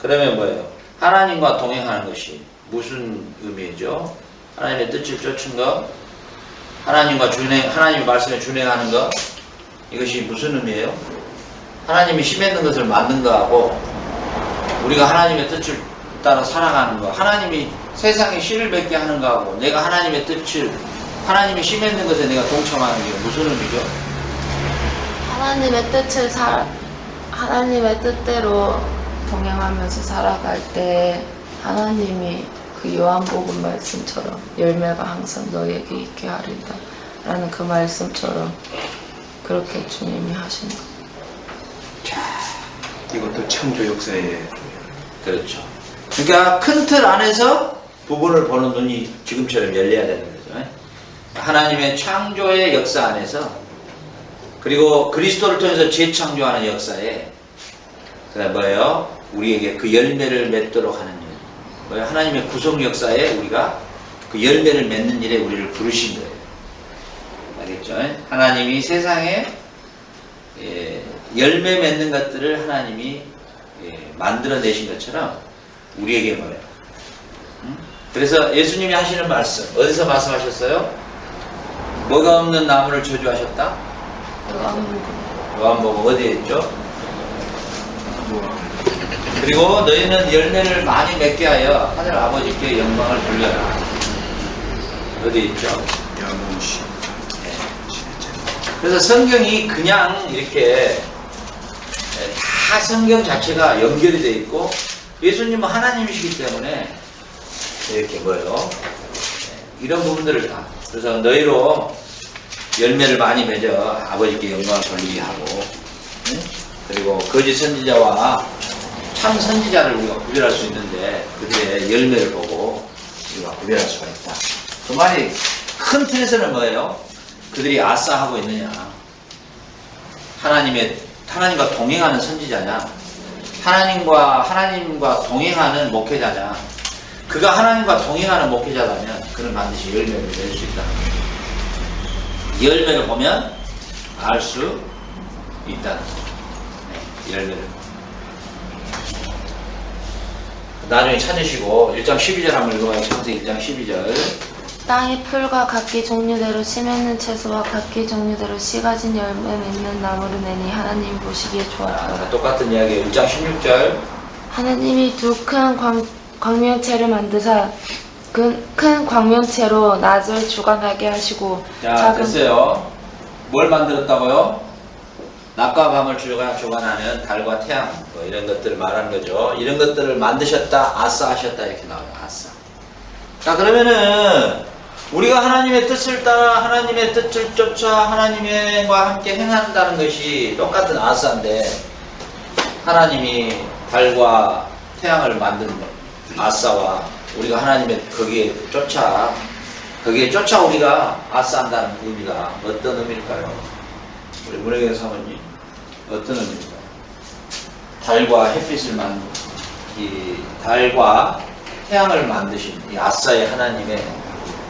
그러면 뭐예요? 하나님과 동행하는 것이 무슨 의미죠? 하나님의 뜻을 쫓은 것, 하나님의 말씀에 준행하는 것, 이것이 무슨 의미예요? 하나님이 씨 맺는 것을 만든 거하고 우리가 하나님의 뜻을 따라 살아가는 거, 하나님이 세상에 씨를 맺게 하는 거하고 내가 하나님의 뜻을, 하나님이 씨 맺는 것에 내가 동참하는 게 무슨 의미죠? 하나님의 뜻대로 동행하면서 살아갈 때 하나님이 그 요한복음 말씀처럼 열매가 항상 너에게 있게 하리다 라는 그 말씀처럼 그렇게 주님이 하신 거. 이것도 창조 역사에 그렇죠. 그러니까 큰 틀 안에서 부분을 보는 눈이 지금처럼 열려야 되는 거죠. 하나님의 창조의 역사 안에서, 그리고 그리스도를 통해서 재창조하는 역사에, 그다음 뭐예요? 우리에게 그 열매를 맺도록 하는 일. 뭐예요? 하나님의 구속 역사에 우리가 그 열매를 맺는 일에 우리를 부르신 거예요. 알겠죠? 하나님이 세상에 열매 맺는 것들을 하나님이 만들어내신 것처럼 우리에게 뭐예요? 그래서 예수님이 하시는 말씀, 어디서 말씀하셨어요? 뭐가 없는 나무를 저주하셨다? 요한복음 어디에 있죠? 그리고 너희는 열매를 많이 맺게 하여 하늘 아버지께 영광을 돌려라. 어디 있죠? 야문시. 그래서 성경이 그냥 이렇게 다 성경 자체가 연결이 되어 있고, 예수님은 하나님이시기 때문에 이렇게 뭐예요? 이런 부분들을 다. 그래서 너희로 열매를 많이 맺어 아버지께 영광을 돌리게 하고, 그리고 거짓 선지자와 참 선지자를 우리가 구별할 수 있는데 그들의 열매를 보고 우리가 구별할 수가 있다. 그 말이 큰 틀에서는 뭐예요? 그들이 아싸하고 있느냐? 하나님과 동행하는 선지자냐? 하나님과 동행하는 목회자냐? 그가 하나님과 동행하는 목회자라면 그는 반드시 열매를 낼 수 있다. 열매를 보면 알 수 있다는 거죠. 열매를. 나중에 찾으시고 1장 12절 한번 읽어봐요. 창세기 1장 12절. 땅의 풀과 각기 종류대로 씨 맺는 채소와 각기 종류대로 씨 가진 열매 맺는 나무를 내니 하나님이 보시기에 좋았더라. 똑같은 이야기예요. 1장 16절. 하나님이 두 큰 광명체를 만드사 큰 광명체로 낮을 주관하게 하시고 자, 됐어요. 뭘 만들었다고요? 낮과 밤을 주관하는 달과 태양, 뭐 이런 것들을 말하는 거죠. 이런 것들을 만드셨다, 아싸 하셨다 이렇게 나와요. 아싸. 자, 그러면은 우리가 하나님의 뜻을 따라 하나님의 뜻을 쫓아 하나님과 함께 행한다는 것이 똑같은 아싸인데, 하나님이 달과 태양을 만든 아싸와 우리가 하나님의 거기에 쫓아 우리가 아싸한다는 의미가 어떤 의미일까요? 우리 문혜경 사모님, 어떤 의미입니까? 달과 햇빛을 이 달과 태양을 만드신 이 아싸의 하나님의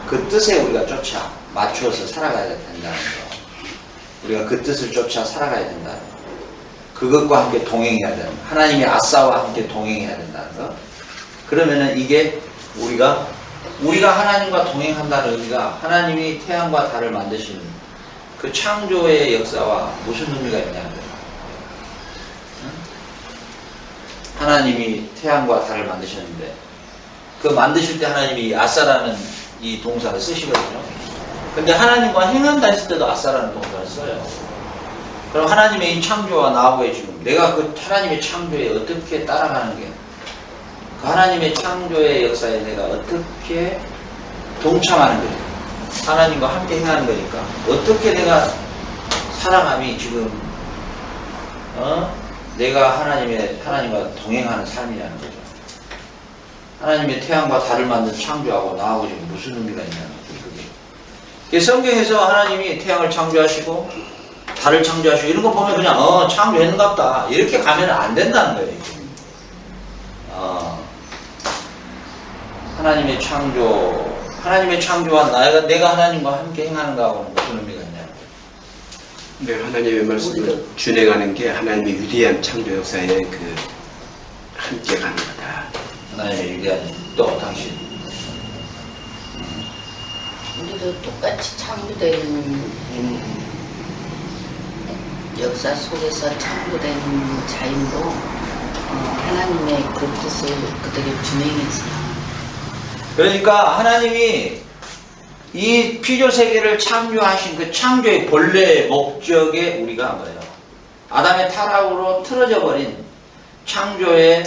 그 뜻에 우리가 쫓아 맞추어서 살아가야 된다는 거. 우리가 그 뜻을 쫓아 살아가야 된다는 거. 그것과 함께 동행해야 되는 거. 하나님의 아싸와 함께 동행해야 된다는 거. 그러면은 이게 우리가 하나님과 동행한다는 의미가 하나님이 태양과 달을 만드신 그 창조의 역사와 무슨 의미가 있냐는 거예요. 하나님이 태양과 달을 만드셨는데 그 만드실 때 하나님이 아싸라는 이 동사를 쓰시거든요. 근데 하나님과 행한다 했을 때도 아싸라는 동사를 써요. 그럼 하나님의 이 창조와 나하고의 지금 내가 그 하나님의 창조에 어떻게 따라가는 게, 그 하나님의 창조의 역사에 내가 어떻게 동참하는 거예요. 하나님과 함께 행하는 거니까 어떻게 내가 살아감이 지금 내가 하나님과 동행하는 삶이라는 거죠. 하나님의 태양과 달을 만든 창조하고 나하고 지금 무슨 의미가 있냐는 거죠. 그게 성경에서 하나님이 태양을 창조하시고 달을 창조하시고 이런 거 보면 그냥 창조했는갑다 이렇게 가면 안 된다는 거예요. 하나님의 창조와 내가 하나님과 함께 행하는 거하고는 무슨 의미가 있냐는 거죠. 네, 하나님의 말씀을 준행하는 게 하나님의 위대한 창조 역사에 그 함께 가는 거다. 하나님의 위대한 또 당신. 우리도 똑같이 창조된 역사 속에서 창조된 자인도 하나님의 그 뜻을 그들이 준행해서. 그러니까 하나님이 이 피조 세계를 창조하신 그 창조의 본래의 목적에 우리가 뭐예요? 아담의 타락으로 틀어져 버린 창조의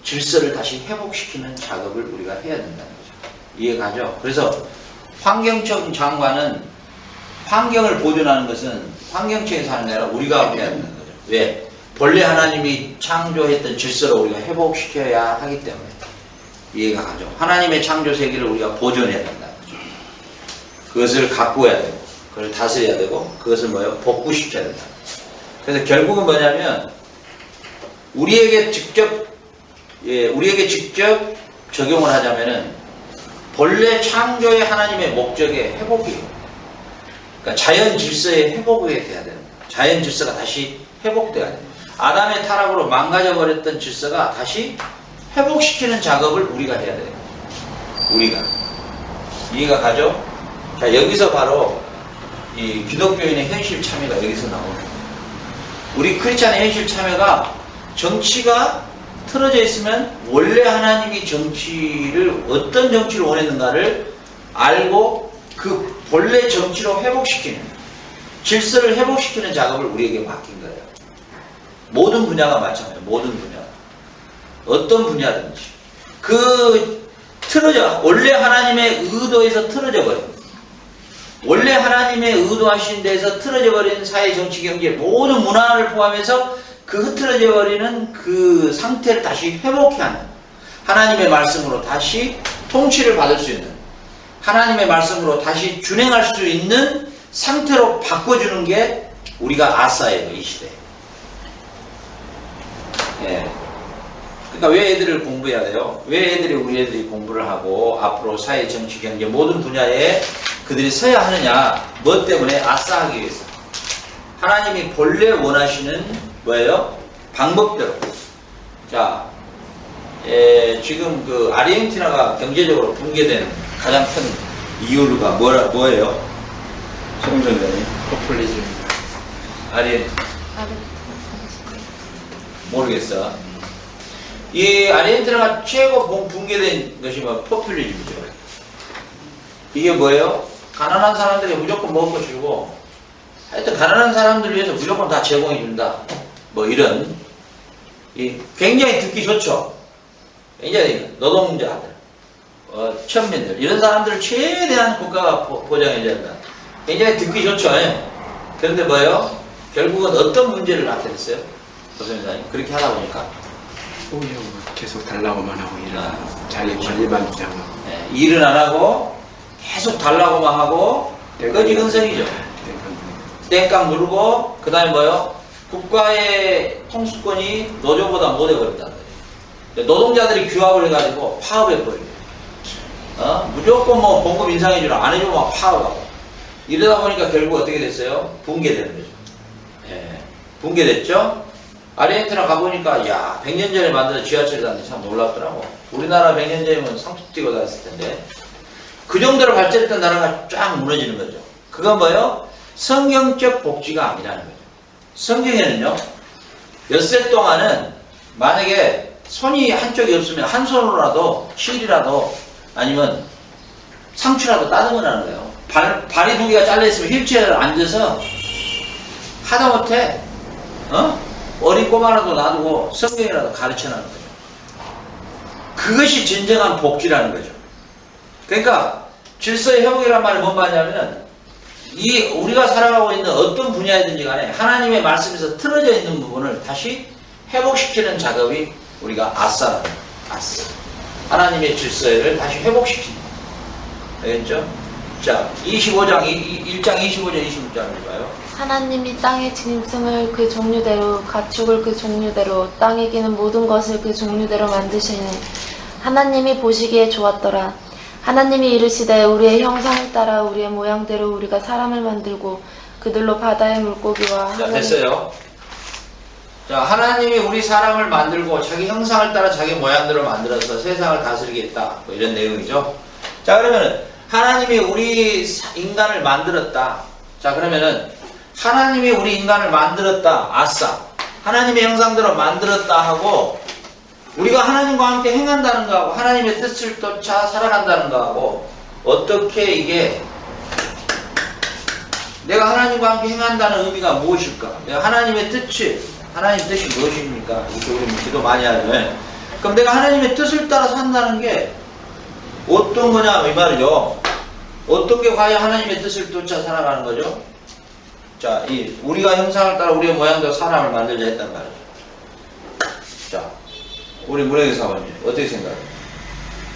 질서를 다시 회복시키는 작업을 우리가 해야 된다는 거죠. 이해가죠? 그래서 환경적 장관은 환경을 보존하는 것은 환경층에 사는 게 아니라 우리가 해야 되는 거죠. 왜? 본래 하나님이 창조했던 질서를 우리가 회복시켜야 하기 때문에 이해가 가죠. 하나님의 창조 세계를 우리가 보존해야 된다는 거죠. 그것을 가꾸어야 되고 그걸 다스려야 되고 그것을 뭐예요? 복구시켜야 된다. 그래서 결국은 뭐냐면 우리에게 직접 적용을 하자면은 본래 창조의 하나님의 목적의 회복이에요. 그러니까 자연 질서의 회복이 돼야 되는 거예요. 자연 질서가 다시 회복돼야 돼요. 아담의 타락으로 망가져 버렸던 질서가 다시 회복시키는 작업을 우리가 해야 돼요. 우리가. 이해가 가죠? 자, 여기서 바로 이 기독교인의 현실 참여가 여기서 나옵니다. 우리 크리스찬의 현실 참여가 정치가 틀어져 있으면 원래 하나님이 정치를 어떤 정치를 원했는가를 알고 그 본래 정치로 회복시키는 질서를 회복시키는 작업을 우리에게 맡긴 거예요. 모든 분야가 마찬가지예요. 모든 분야. 어떤 분야든지 그 틀어져 원래 하나님의 의도에서 틀어져 버린 원래 하나님의 의도하신 데에서 틀어져 버린 사회, 정치, 경제 모든 문화를 포함해서 그 흐트러져 버리는 그 상태를 다시 회복해야 하는 하나님의 말씀으로 다시 통치를 받을 수 있는 하나님의 말씀으로 다시 준행할 수 있는 상태로 바꿔주는 게 우리가 아싸예요. 이 시대에. 예. 그러니까 왜 애들을 공부해야 돼요? 왜 우리 애들이 공부를 하고 앞으로 사회, 정치, 경제 모든 분야에 그들이 서야 하느냐? 뭐 때문에? 아싸하기 위해서. 하나님이 본래 원하시는 뭐예요? 방법대로. 자, 지금 그 아르헨티나가 경제적으로 붕괴된 가장 큰 이유가 뭐예요? 송정장님. 포퓰리즘. 아르헨티나. 모르겠어. 이 아르헨티나가 최고 붕괴된 것이 뭐 포퓰리즘이죠. 이게 뭐예요? 가난한 사람들이 무조건 먹을 거 주고 하여튼 가난한 사람들을 위해서 무조건 다 제공해 준다. 뭐 이런 굉장히 듣기 좋죠. 굉장히 노동자들, 천민들 이런 사람들을 최대한 국가가 보장해 줘야 된다. 굉장히 듣기 좋죠. 예. 그런데 뭐예요? 결국은 어떤 문제를 나타냈어요? 교수님 그렇게 하다 보니까 계속 달라고만 하고 자기 권리만 주장하고 일은 안 하고 계속 달라고만 하고 거지근성이죠. 땡깡 누르고 그 다음에 뭐요? 국가의 통수권이 노조보다 못해버린다는 거예요. 노동자들이 규합을 해가지고 파업해버리고 무조건 뭐 봉급 인상해주라 안 해주면 막 파업하고 이러다 보니까 결국 어떻게 됐어요? 붕괴되는 거죠. 예, 붕괴됐죠? 아르헨티나 가보니까 야 100년 전에 만든 지하철이 다는데 참 놀랍더라고. 우리나라 100년 전이면 상투 뛰고 다녔을 텐데 그 정도로 발전했던 나라가 쫙 무너지는 거죠. 그건 뭐예요? 성경적 복지가 아니라는 거죠. 성경에는요 엿새 동안은 만약에 손이 한쪽이 없으면 한 손으로라도 실이라도 아니면 상추라도 따듬으라는 거예요. 발이 두 개가 잘려있으면 휠체어를 앉아서 하다못해 어린 꼬마라도 놔두고 성경이라도 가르쳐라는 거죠. 그것이 진정한 복지라는 거죠. 그러니까 질서의 회복이란 말이 뭔 말이냐면 우리가 살아가고 있는 어떤 분야이든지 간에 하나님의 말씀에서 틀어져 있는 부분을 다시 회복시키는 작업이 우리가 아싸라는 거예요. 아싸. 하나님의 질서를 다시 회복시키는 거예요. 알겠죠? 자, 1장 25절 26절을 봐요. 하나님이 땅의 짐승을 그 종류대로 가축을 그 종류대로 땅에 기는 모든 것을 그 종류대로 만드시니 하나님이 보시기에 좋았더라. 하나님이 이르시되 우리의 형상을 따라 우리의 모양대로 우리가 사람을 만들고 그들로 바다의 물고기와 자, 됐어요. 자, 하나님이 우리 사람을 만들고 자기 형상을 따라 자기 모양대로 만들어서 세상을 다스리겠다. 뭐 이런 내용이죠. 자, 그러면은 하나님이 우리 인간을 만들었다. 자, 그러면은 하나님이 우리 인간을 만들었다. 아싸. 하나님의 형상대로 만들었다 하고 우리가 하나님과 함께 행한다는 거하고 하나님의 뜻을 쫓아 살아간다는 거하고 어떻게 이게 내가 하나님과 함께 행한다는 의미가 무엇일까? 내가 하나님의 뜻이 무엇입니까? 이렇게 우리 기도 많이 하면 그럼 내가 하나님의 뜻을 따라 산다는 게 어떤 거냐 이 말이죠. 어떤 게 과연 하나님의 뜻을 쫓아 살아가는 거죠? 자, 우리가 형상을 따라 우리의 모양대로 사람을 만들자 했단 말이죠. 자, 우리 문학의 사관님 어떻게 생각해요?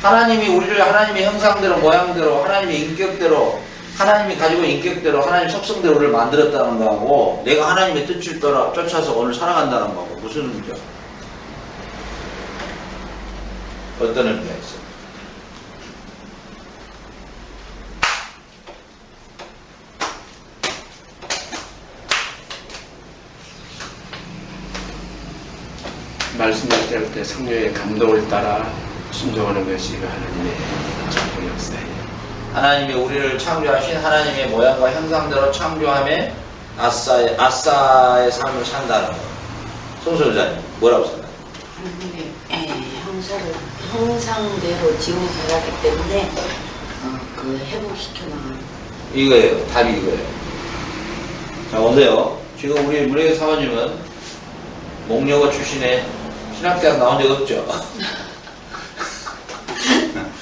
하나님이 우리를 하나님의 형상대로 모양대로 하나님의 인격대로 하나님이 가지고 있는 인격대로 하나님 속성대로 우리를 만들었다는 거하고 내가 하나님의 뜻을 따라 쫓아서 오늘 살아간다는 거하고 무슨 의미죠? 어떤 의미가 있어요? 말씀하실 때 성령의 감동을 따라 순종하는 것이 하나님의 창조 역사예요. 하나님이 우리를 창조하신 하나님의 모양과 형상대로 창조함에 아싸의 삶을 산다는 거. 송소유자님 뭐라고 생각해요? 하나님의 형상대로 지음을 받았기 때문에 그 회복시켜 나가는 이거예요. 답이 이거예요. 자, 보세요. 지금 우리 문혜교 사모님은 목련고 출신의 신학대학 나온 적 없죠?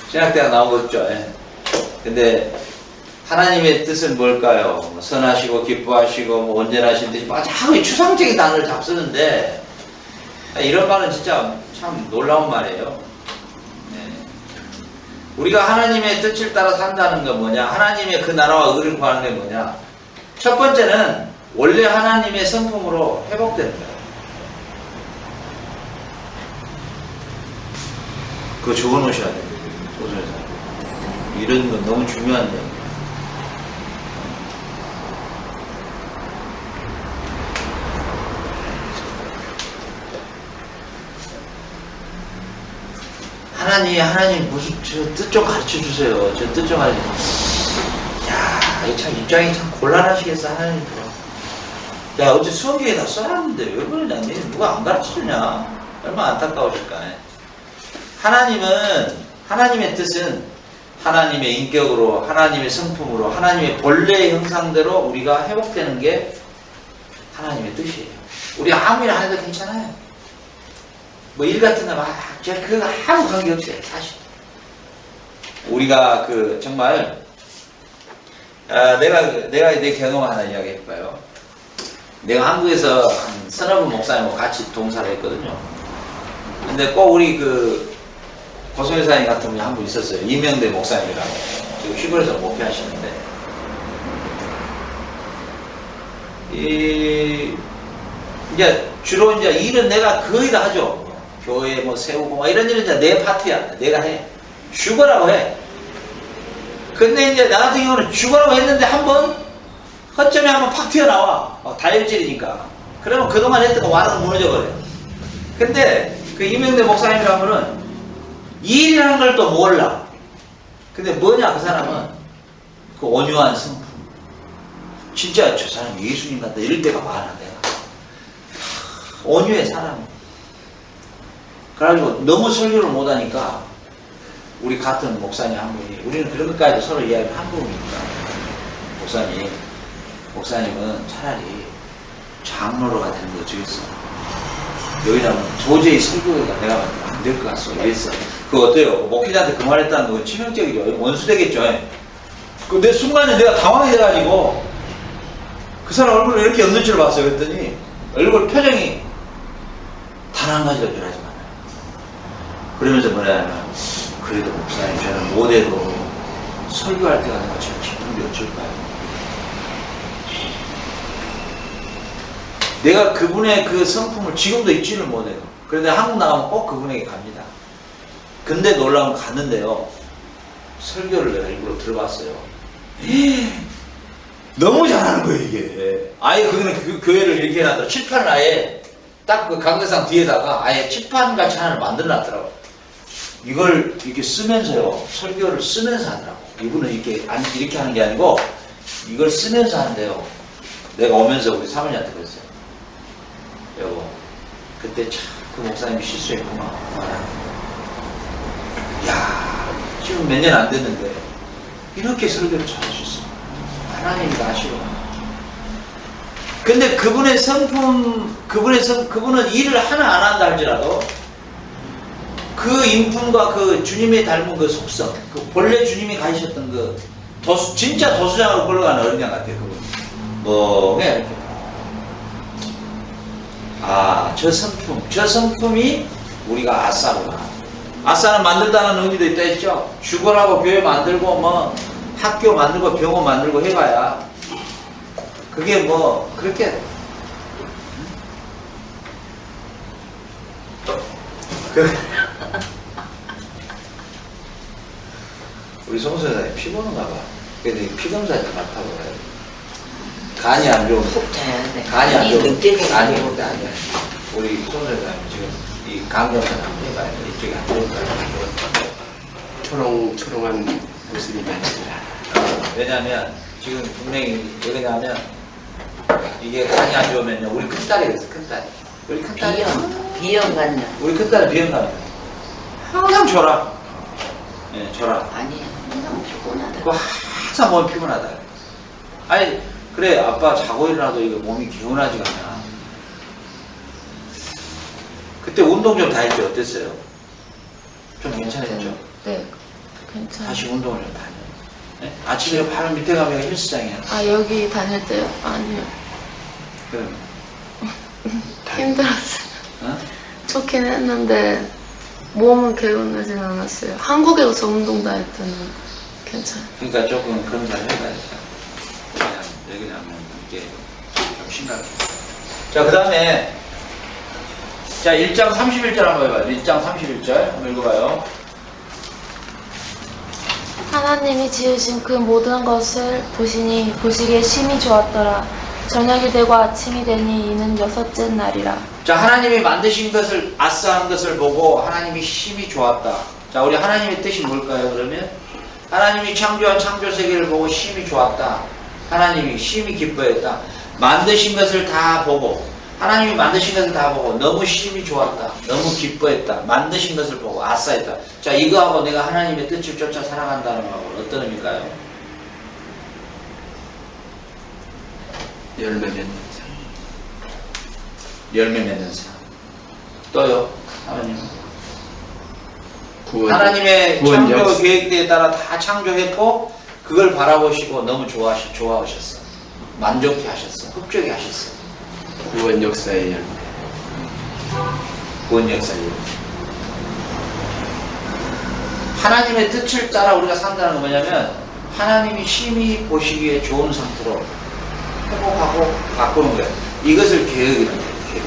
신학대학 나온 거 없죠? 예. 근데 하나님의 뜻은 뭘까요? 뭐 선하시고 기뻐하시고 뭐 온전하신 뜻이 자꾸 추상적인 단어를 잡쓰는데 이런 말은 진짜 참 놀라운 말이에요. 네. 우리가 하나님의 뜻을 따라 산다는 건 뭐냐? 하나님의 그 나라와 의를 구하는 게 뭐냐? 첫 번째는 원래 하나님의 성품으로 회복되는 거예요. 그거 적어놓으셔야 돼요. 소설에서. 이런 건 너무 중요한데. 하나님 무슨 저 뜻 좀 가르쳐 주세요. 저 뜻 좀 가르쳐. 야, 이거 참 입장이 참 곤란하시겠어 하나님. 야, 어째 수업기에 다 써놨는데 왜 그러냐? 누가 안 가르쳐 주냐? 얼마나 안타까우실까? 하나님의 뜻은 하나님의 인격으로, 하나님의 성품으로, 하나님의 본래의 형상대로 우리가 회복되는 게 하나님의 뜻이에요. 우리 아무 일 안 해도 괜찮아요. 뭐 일 같은 거 제가 그거 아무 관계없어요, 사실. 우리가 정말, 내가 내 경험 하나 이야기해볼까요? 내가 한국에서 한 서너 분 목사님하고 같이 동사를 했거든요. 근데 꼭 우리 고성회사님 같은 분이 한 분 있었어요. 이명대 목사님이라고. 지금 시골에서 목회하시는데. 이제 주로 이제 일은 내가 거의 다 하죠. 교회 뭐 세우고 막 이런 일은 이제 내 파트야. 내가 해. 죽어라고 해. 근데 이제 나 같은 경우는 죽어라고 했는데 한번 허점에 한번 팍 튀어나와. 막 다혈질이니까. 그러면 그동안 했던 거 완전 무너져 버려요. 근데 그 이명대 목사님이라는 분은 일이라는 걸 또 몰라. 근데 뭐냐 그 사람은 그 온유한 성품. 진짜 저 사람 예수님 같다 이럴 때가 많아 내가. 온유해 사람이. 그래가지고 너무 설교를 못하니까 우리 같은 목사님 한 분이 우리는 그런 것까지도 서로 이야기를 한 부분이니까 목사님은 차라리 장로로가 되는 거 어쩌겠어. 여기다가 도저히 설교가 내가 봤을 때 안 될 것 같소. 이랬어. 그거 어때요? 목회자한테 그 말했다는 건 치명적이죠. 원수 되겠죠. 내 순간에 내가 당황이 돼가지고 그 사람 얼굴을 이렇게 옆눈치를 봤어요. 그랬더니 얼굴 표정이 단 한 가지도 변하지 않아요. 그러면서 뭐냐면 그래도 목사님 저는 못해도 설교할 때가 내가 제일 기쁜데 어쩔까요? 내가 그분의 그 성품을 지금도 잊지를 못해요. 그런데 한국 나가면 꼭 그분에게 갑니다. 근데 놀라운 건 갔는데요. 설교를 내가 일부러 들어봤어요. 너무 잘하는 거예요, 이게. 아예 그거는 그 교회를 이렇게 해놨더라. 칠판을 아예 딱 그 강대상 뒤에다가 아예 칠판 같이 하나를 만들어 놨더라고. 이걸 이렇게 쓰면서요. 설교를 쓰면서 하더라고. 이분은 이렇게 하는 게 아니고 이걸 쓰면서 하는데요. 내가 오면서 우리 사모님한테 그랬어요. 여보, 그때 참 그 목사님이 실수했구나. 야, 지금 몇 년 안 됐는데 이렇게 설교를 잘할 수 있어. 하나님이 아시고. 근데 그분의 성품, 그분은 일을 하나 안 한다 할지라도 그 인품과 그 주님의 닮은 그 속성, 그 본래 주님이 가지셨던 진짜 도수장으로 걸러가는 어린양 같아요, 그분. 멍해. 아, 저 성품이 우리가 아싸구나. 아싸는 만들다는 의미도 있다 했죠. 주거하고 교회 만들고 뭐 학교 만들고 병원 만들고 해봐야 그게 뭐 그렇게 우리 송소장님 피곤한가 봐. 그래서 피검사 좀 맡아보라. 간이 안 좋은 푹 자야 돼. 간이 안 이 좋은 늑대가 아니 아니야. 우리 송소장님 지금 이 간검사 한번 해봐요. 이쪽이 안 좋은 거야. 초롱초롱한 모습이 많지라. 왜냐면 지금 분명히 왜냐면 이게 간이 안 좋으면요. 우리 큰딸이 그랬어. 큰딸이. 우리 큰딸이 비염 같냐? 우리 큰딸은 비행갑니다. 항상 졸아. 예, 졸아. 아니, 항상 피곤하다. 그 항상 몸이 피곤하다. 아니 그래 아빠 자고 일어나도 이거 몸이 개운하지가 않아. 그때 운동 좀 다 했죠. 어땠어요? 좀 괜찮았죠? 네, 괜찮아요. 다시 운동을 좀 다녀. 네? 아침에 바로 밑에 가면 헬스장이야. 아, 여기 다닐 때요? 아니요. 그럼 힘들었어요. 어? 좋긴 했는데 몸은 개운하진 않았어요. 한국에 와서 운동 다닐 때는 괜찮아요. 그러니까 조금 그런 걸 해봐야겠다. 그냥 여기냐면 이게 좀 심각해. 자, 그 다음에 자 1장 31절 한번 해봐요. 1장 31절 한번 읽어봐요. 하나님이 지으신 그 모든 것을 보시니 보시기에 심히 좋았더라. 저녁이 되고 아침이 되니 이는 여섯째 날이라. 자, 하나님이 만드신 것을 아싸한 것을 보고 하나님이 심히 좋았다. 자, 우리 하나님의 뜻이 뭘까요? 그러면 하나님이 창조한 창조 세계를 보고 심히 좋았다. 하나님이 심히 기뻐했다. 만드신 것을 다 보고 하나님이 만드신 것을 다 보고 너무 심히 좋았다. 너무 기뻐했다. 만드신 것을 보고 아싸했다. 자, 이거하고 내가 하나님의 뜻을 쫓아 살아간다는 거하고 어떤 의미일까요? 열매 맺는 삶. 열매 맺는 삶. 또요? 하나님. 구원, 하나님의 구원 창조 역사. 계획대에 따라 다 창조했고 그걸 바라보시고 너무 좋아하셨어. 만족해 하셨어. 흡족해 하셨어. 구원 역사의 열매. 구원 역사예요. 하나님의 뜻을 따라 우리가 산다는 건 뭐냐면 하나님이 심히 보시기에 좋은 상태로 회복하고 바꾸는 거예요. 이것을 개혁이라는 거예요. 개혁.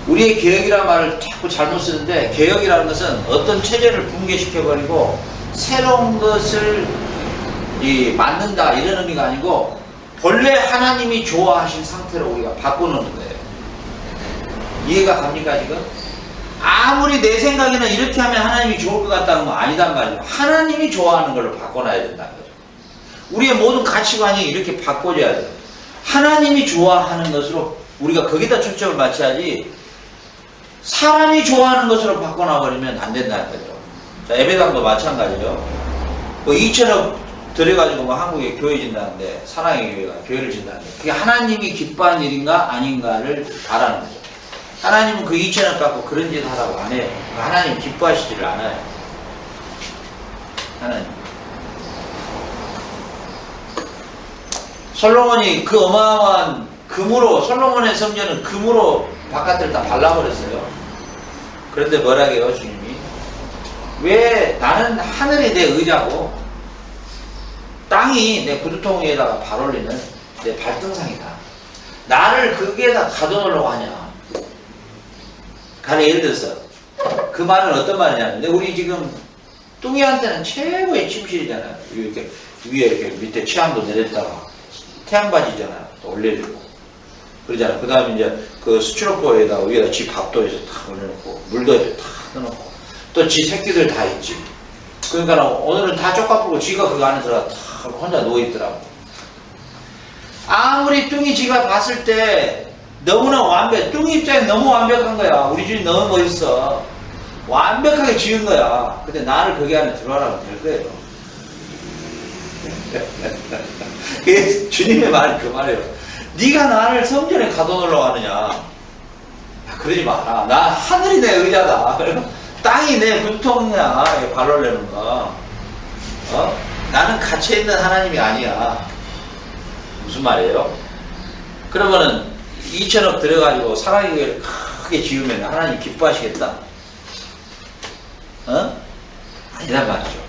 우리의 개혁이라는 말을 자꾸 잘못 쓰는데 개혁이라는 것은 어떤 체제를 붕괴시켜버리고 새로운 것을 만든다 이런 의미가 아니고 본래 하나님이 좋아하신 상태로 우리가 바꾸는 거예요. 이해가 갑니까 지금? 아무리 내 생각에는 이렇게 하면 하나님이 좋을 것 같다는 건 아니단 말이에요. 하나님이 좋아하는 걸로 바꿔놔야 된다는 거죠. 우리의 모든 가치관이 이렇게 바꿔져야 돼요. 하나님이 좋아하는 것으로 우리가 거기다 초점을 맞춰야지 사람이 좋아하는 것으로 바꿔놔버리면 안 된다는 거죠. 자, 예배당도 마찬가지죠. 뭐 2천억 들여가지고 뭐 한국에 교회 진다는데 사랑의 교회가 교회를 진다는데 그게 하나님이 기뻐하는 일인가 아닌가를 바라는 거죠. 하나님은 그 2천억 갖고 그런 짓 하라고 안 해요. 하나님 기뻐하시지를 않아요. 하나님. 솔로몬이 그 어마어마한 금으로 솔로몬의 성전은 금으로 바깥을 다 발라버렸어요. 그런데 뭐라게요 주님이? 왜 나는 하늘이 내 의자고 땅이 내 구두통에다가 발 올리는 내 발등상이다. 나를 거기에다 가둬놓으려고 하냐. 가령 예를 들어서 그 말은 어떤 말이냐면 우리 지금 뚱이한테는 최고의 침실이잖아요. 이렇게 위에 이렇게 밑에 취향도 내렸다가 태양바지잖아요. 또 올려주고 그러잖아요. 그 다음에 이제 그 스티로포에다가 위에다 지 밥도 해서 탁 올려놓고 물도 이렇게 탁 넣어놓고 또 지 새끼들 다 있지. 그러니까 오늘은 다 쪽가쁘고 지가 그 안에 들어가 탁 혼자 누워있더라고. 아무리 뚱이 지가 봤을 때 너무나 뚱이 입장에 너무 완벽한 거야. 우리 주님 너무 멋있어. 완벽하게 지은 거야. 근데 나를 거기 안에 들어가라면 될 거예요. 그게 주님의 말이 그 말이에요. 네가 나를 성전에 가둬놓으려고 하느냐. 그러지 마라. 나 하늘이 내 의자다. 땅이 내 구통이야. 발 올리는 거. 나는 갇혀있는 하나님이 아니야. 무슨 말이에요? 그러면은 2천억 들여가지고 사랑의 교회를 크게 지으면 하나님 기뻐하시겠다? 어? 아니란 말이죠.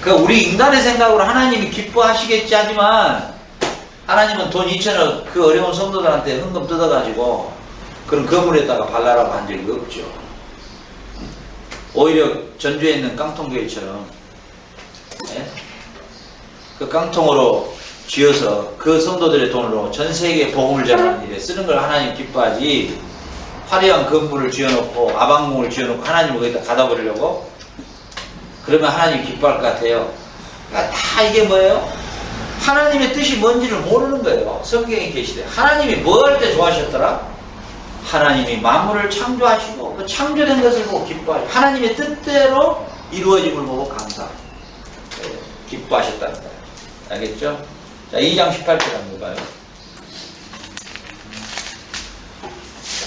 그 우리 인간의 생각으로 하나님이 기뻐하시겠지 하지만 하나님은 돈 2천억 그 어려운 성도들한테 흥금 뜯어가지고 그런 건물에다가 발라라고 한 적이 없죠. 오히려 전주에 있는 깡통교회처럼 예? 그 깡통으로 지어서 그 성도들의 돈으로 전 세계에 복음을 전하는 일에 쓰는 걸 하나님 기뻐하지, 화려한 건물을 지어놓고 아방궁을 지어놓고 하나님을 거기다 가둬버리려고 그러면 하나님 기뻐할 것 같아요. 그러니까 다 이게 뭐예요? 하나님의 뜻이 뭔지를 모르는 거예요. 성경에 계시대. 하나님이 뭐 할 때 좋아하셨더라? 하나님이 만물을 창조하시고 그 창조된 것을 보고 기뻐하시고 하나님의 뜻대로 이루어짐을 보고 기뻐하셨다는 거예요. 알겠죠? 자, 2장 18절 한번 봐요.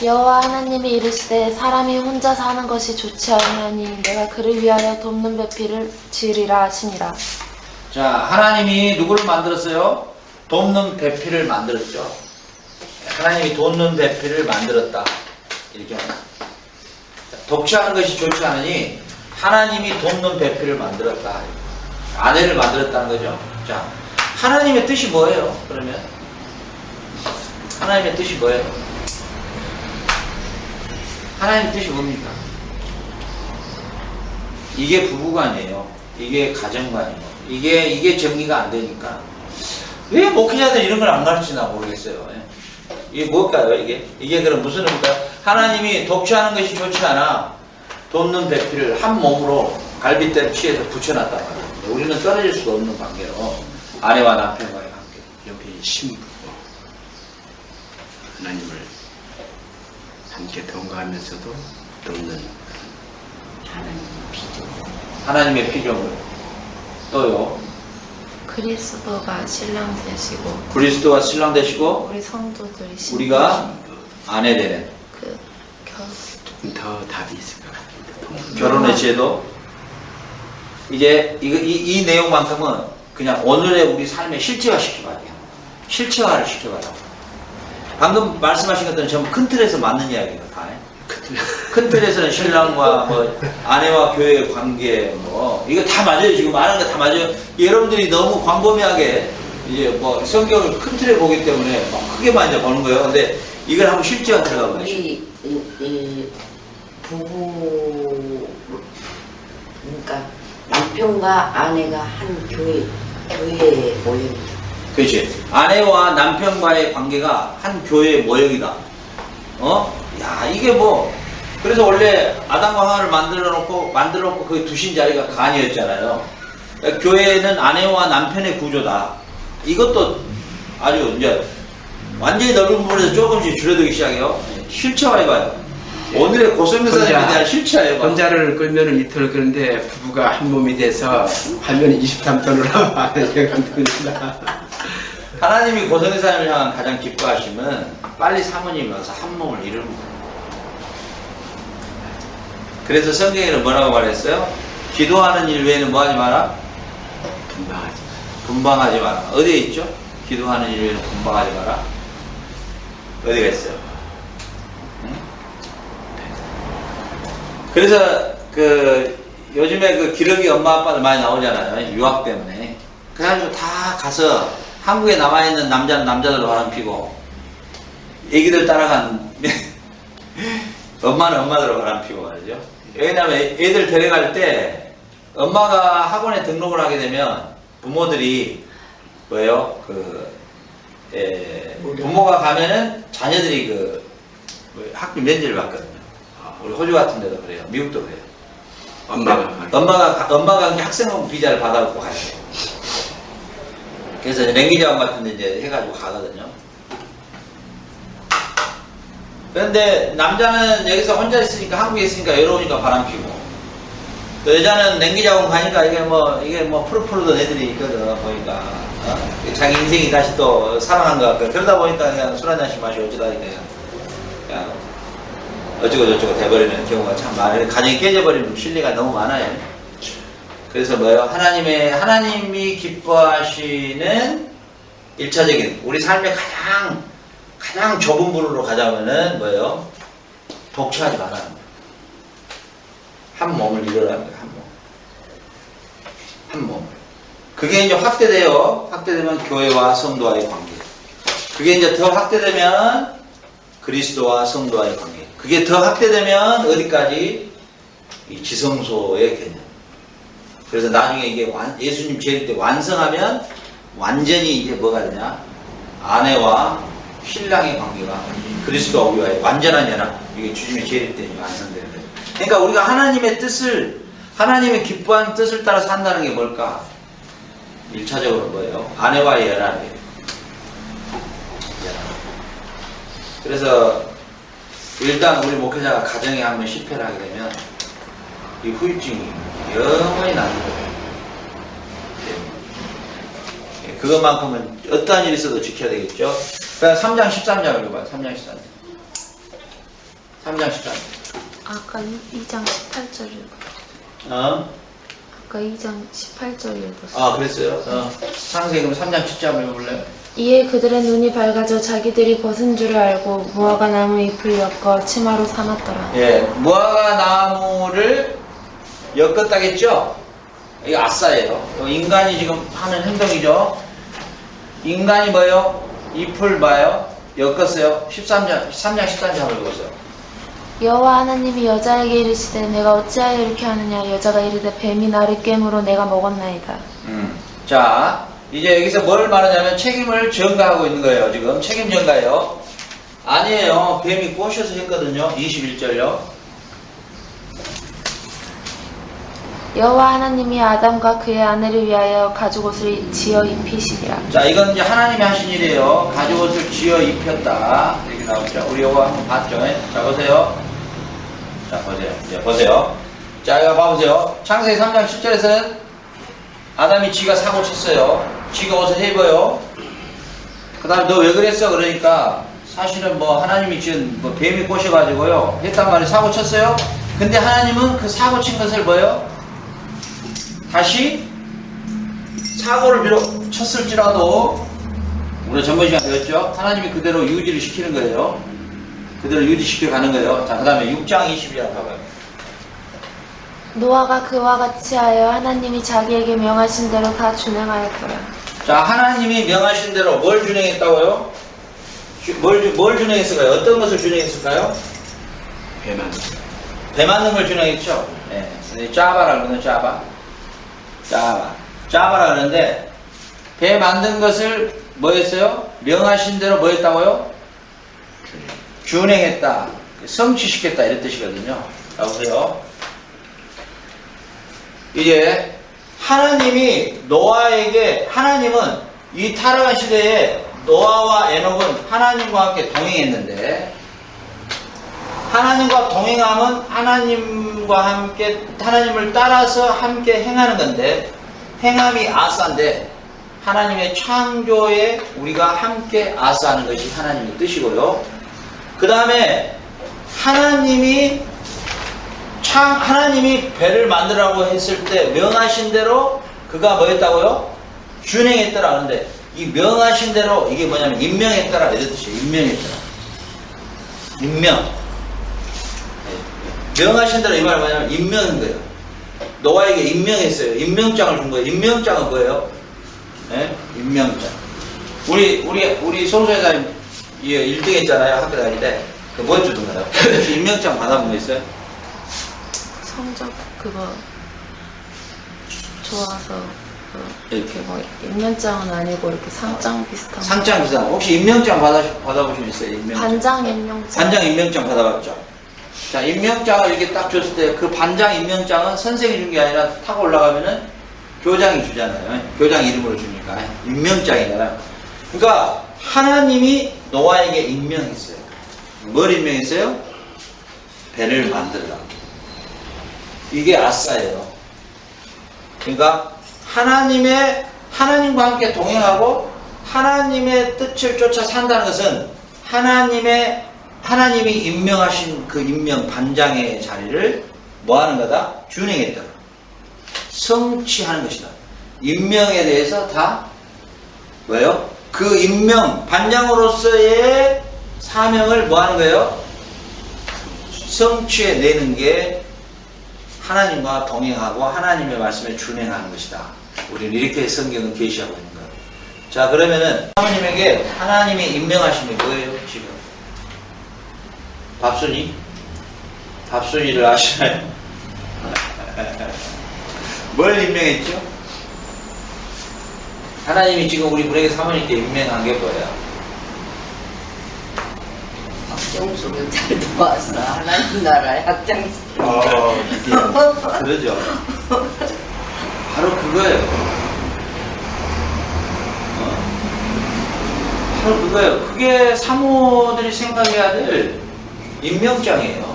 여호와 하나님이 이르시되 사람이 혼자 사는 것이 좋지 아니하니 내가 그를 위하여 돕는 배필을 지으리라 하시니라. 자, 하나님이 누구를 만들었어요? 돕는 배필을 만들었죠. 하나님이 돕는 배필을 만들었다. 이렇게 말합니다. 독취하는 것이 좋지 않으니 하나님이 돕는 배필을 만들었다. 아내를 만들었다는 거죠. 자, 하나님의 뜻이 뭐예요? 그러면 하나님의 뜻이 뭐예요? 하나님의 뜻이 뭡니까? 이게 부부관이에요. 이게 가정관이에요. 이게 정리가 안 되니까 왜 목회자들 이런 걸 안 가르치나 모르겠어요. 이게 뭘까요? 이게 그럼 무슨 의미일까요? 하나님이 독취하는 것이 좋지 않아 돕는 배필을 한 몸으로 갈빗대를 취해서 붙여놨단 말이에요. 우리는 떨어질 수가 없는 관계로 아내와 남편과의 관계. 여기 신부고 하나님을 함께 동거하면서도 돕는 하나님 비전. 하나님의 피조물. 또요. 그리스도가 신랑 되시고 그리스도가 신랑 되시고 우리 성도들이 신부 우리가 아내 되는 조금 더 답이 있을 것 같은데. 결혼의 제도. 이제 이 내용만큼은 그냥 오늘의 우리 삶에 실체화 시켜봐야 돼요. 실체화를 시켜봐야 돼요. 방금 말씀하신 것들은 전부 큰 틀에서 맞는 이야기예요. 다. 큰 틀에서는 신랑과 뭐 아내와 교회의 관계 뭐 이거 다 맞아요. 지금 말하는 거 다 맞아요. 여러분들이 너무 광범위하게 이제 뭐 성경을 큰 틀에 보기 때문에 막 크게만 이제 보는 거예요. 근데 이걸 한번 실제화 들어가 봐야죠. 우리 부부 그러니까 남편과 아내가 한 교회의 모임이죠. 그렇지. 아내와 남편과의 관계가 한 교회의 모형이다. 야, 이게 뭐, 그래서 원래 아담과 하와를 만들어 놓고 거기 두신 자리가 간이었잖아요. 그러니까 교회는 아내와 남편의 구조다. 이것도 아주 이제 완전히 넓은 부분에서 조금씩 줄어들기 시작해요. 실체화해봐요. 오늘의 고성교사님에 대한 실체화해봐요. 혼자를 끌면은 이틀 끄는데 부부가 한 몸이 돼서 화면이 23톤으로 하는 하나님이 고성교사님을 향한 가장 기뻐하심은 빨리 사모님이 와서 한 몸을 이루는 거예요. 그래서 성경에는 뭐라고 말했어요? 기도하는 일 외에는 뭐 하지 마라? 분방하지 마라. 어디에 있죠? 기도하는 일 외에는 분방하지 마라. 어디가 있어요? 응? 그래서 요즘에 그 기러기 엄마 아빠들 많이 나오잖아요. 유학 때문에. 그래가지고 다 가서 한국에 남아있는 남자는 남자들로 바람피고 애기들 따라간 엄마는 엄마대로 바람피고 말이죠. 왜냐면 애들 데려갈 때 엄마가 학원에 등록을 하게 되면 부모들이 뭐예요? 부모가 가면은 자녀들이 학교 면제를 받거든요. 우리 호주 같은 데도 그래요. 미국도 그래요. 엄마가 학생은 비자를 받아갖고 가야 돼요. 그래서 랭귀지원 같은 데 이제 해가지고 가거든요. 그런데 남자는 여기서 혼자 있으니까, 한국에 있으니까 외로우니까 바람피고, 또 여자는 랭귀지원 가니까 이게 뭐 푸릇푸릇한 애들이 있거든, 보니까. 자기 인생이 다시 또 살아난 것 같고, 그러다 보니까 그냥 술 한잔씩 마시고 어쩌다 그냥 어쩌고저쩌고 돼버리는 경우가 참 많아요. 가정이 깨져버리는 실리가 너무 많아요. 그래서 뭐예요? 하나님이 기뻐하시는 1차적인 우리 삶의 가장 좁은 부분으로 가자면은 뭐예요? 독처하지 말라는 거예요. 한 몸을 이루라는 거예요. 한 몸. 그게 이제 확대돼요. 확대되면 교회와 성도와의 관계. 그게 이제 더 확대되면 그리스도와 성도와의 관계. 그게 더 확대되면 어디까지? 이 지성소의 개념. 그래서 나중에 이게 예수님 재림 때 완성하면 완전히 이제 뭐가 되냐? 아내와 신랑의 관계가 그리스도와 우리와의 완전한 연합. 이게 주님의 재림 때 완성되는 거예요. 그러니까 우리가 하나님의 뜻을, 하나님의 기뻐하는 뜻을 따라 산다는 게 뭘까? 1차적으로 뭐예요? 아내와의 연합이에요. 그래서 일단 우리 목회자가 가정에 한번 실패를 하게 되면 이 후유증이 영원히 나는 거예요. 그것만큼은 어떠한 일이 있어도 지켜야 되겠죠. 그냥 3장 13장을 읽어봐요. 3장 13장. 3장 13장. 아까 2장 18절 읽었어요. 아까 2장 18절 읽었어요. 아, 그랬어요? 상세히 그럼 3장 7장 읽어볼래요? 이에 그들의 눈이 밝아져 자기들이 벗은 줄을 알고 무화과 나무 잎을 엮어 치마로 삼았더라. 예, 무화과 나무를 엮었다겠죠? 이거 아싸예요. 인간이 지금 하는 행동이죠. 인간이 뭐예요? 잎을 봐요? 엮었어요. 3장 13장을 읽었어요. 여호와 하나님이 여자에게 이르시되 내가 어찌하여 이렇게 하느냐. 여자가 이르되 뱀이 나를 깨물어 내가 먹었나이다. 자, 이제 여기서 뭘 말하냐면 책임을 전가하고 있는 거예요. 지금 책임 전가예요. 아니에요. 뱀이 꼬셔서 했거든요. 21절요. 여호와 하나님이 아담과 그의 아내를 위하여 가죽옷을 지어 입히시니라. 자, 이건 이제 하나님이 하신 일이에요. 가죽옷을 지어 입혔다. 이렇게 나오죠. 우리 이거 한번 봤죠. 자, 보세요. 자, 보세요. 이제 보세요. 자, 이거 봐보세요. 창세기 3장 7절에서는 아담이 지가 사고 쳤어요. 지가 옷을 해입어요. 그 다음에 너 왜 그랬어? 그러니까 사실은 뭐 하나님이 지금 뭐 뱀이 꼬셔가지고요. 했단 말이에요. 사고 쳤어요. 근데 하나님은 그 사고 친 것을 뭐예요? 다시 사고를 쳤을지라도 우리가 전번 시간 배웠죠? 하나님이 그대로 유지를 시키는 거예요. 그대로 유지시켜 가는 거예요. 자, 그 다음에 6장 20절 봐봐요. 노아가 그와 같이 하여 하나님이 자기에게 명하신 대로 다 준행하였더라. 자, 하나님이 명하신 대로 뭘 준행했다고요? 뭘 준행했을까요? 어떤 것을 준행했을까요? 배 만든 걸 준행했죠? 네. 짜바라 그러는 짜바라 그러는데 배 만든 것을 뭐 했어요? 명하신 대로 뭐 했다고요? 준행했다. 성취시켰다. 이런 뜻이거든요. 자, 보세요. 이제 하나님은 이 타락한 시대에 노아와 에녹은 하나님과 함께 동행했는데 하나님과 동행하면 하나님과 함께 하나님을 따라서 함께 행하는 건데 행함이 아싸인데 하나님의 창조에 우리가 함께 아싸하는 것이 하나님의 뜻이고요. 그 다음에 하나님이 배를 만들라고 했을 때 명하신 대로 그가 뭐 했다고요? 준행했더라. 하는데 이 명하신 대로 이게 뭐냐면 임명했더라 이런 뜻이에요. 임명. 명하신 대로 이 말은 뭐냐면 임명인 거예요. 노아에게 임명했어요. 임명장을 준 거예요. 임명장은 뭐예요? 네? 임명장. 우리 송소회장님 1등 했잖아요. 학교 다닐 때. 그 뭐 주던가요? 혹시 임명장 받아본 거 있어요? 성적 그거 좋아서 이렇게 뭐 임명장은 아니고 이렇게 상장 비슷한 상장 비슷한. 혹시 임명장 받아보신 분 있어요? 임명장. 반장 임명장. 반장 임명장 받아봤죠? 자, 임명장을 이렇게 딱 줬을 때 그 반장 임명장은 선생이 준 게 아니라 타고 올라가면은 교장이 주잖아요. 교장 이름으로 주니까 임명장이잖아요. 그러니까 하나님이 노아에게 임명했어요. 뭘 임명했어요? 배를 만들라. 이게 아싸예요. 그러니까 하나님과 함께 동행하고 하나님의 뜻을 쫓아 산다는 것은 하나님이 임명하신 그 임명 반장의 자리를 뭐 하는 거다? 준행했다. 성취하는 것이다. 임명에 대해서 다 뭐예요? 그 임명, 반장으로서의 사명을 뭐 하는 거예요? 성취해내는 게 하나님과 동행하고 하나님의 말씀에 준행하는 것이다. 우리는 이렇게 성경은 계시하고 있는 거예요. 자, 그러면은 사모님에게 하나님이 임명하신 게 뭐예요, 지금? 밥순이? 밥순이를 아시나요? 뭘 임명했죠? 하나님이 지금 우리 분에게 사모님께 임명한 게 뭐예요? 박정수를 잘 도왔어. 하나님 나라의 학장시. 그러죠. 바로 그거예요. 바로 그거예요. 그게 사모들이 생각해야 될 임명장이에요.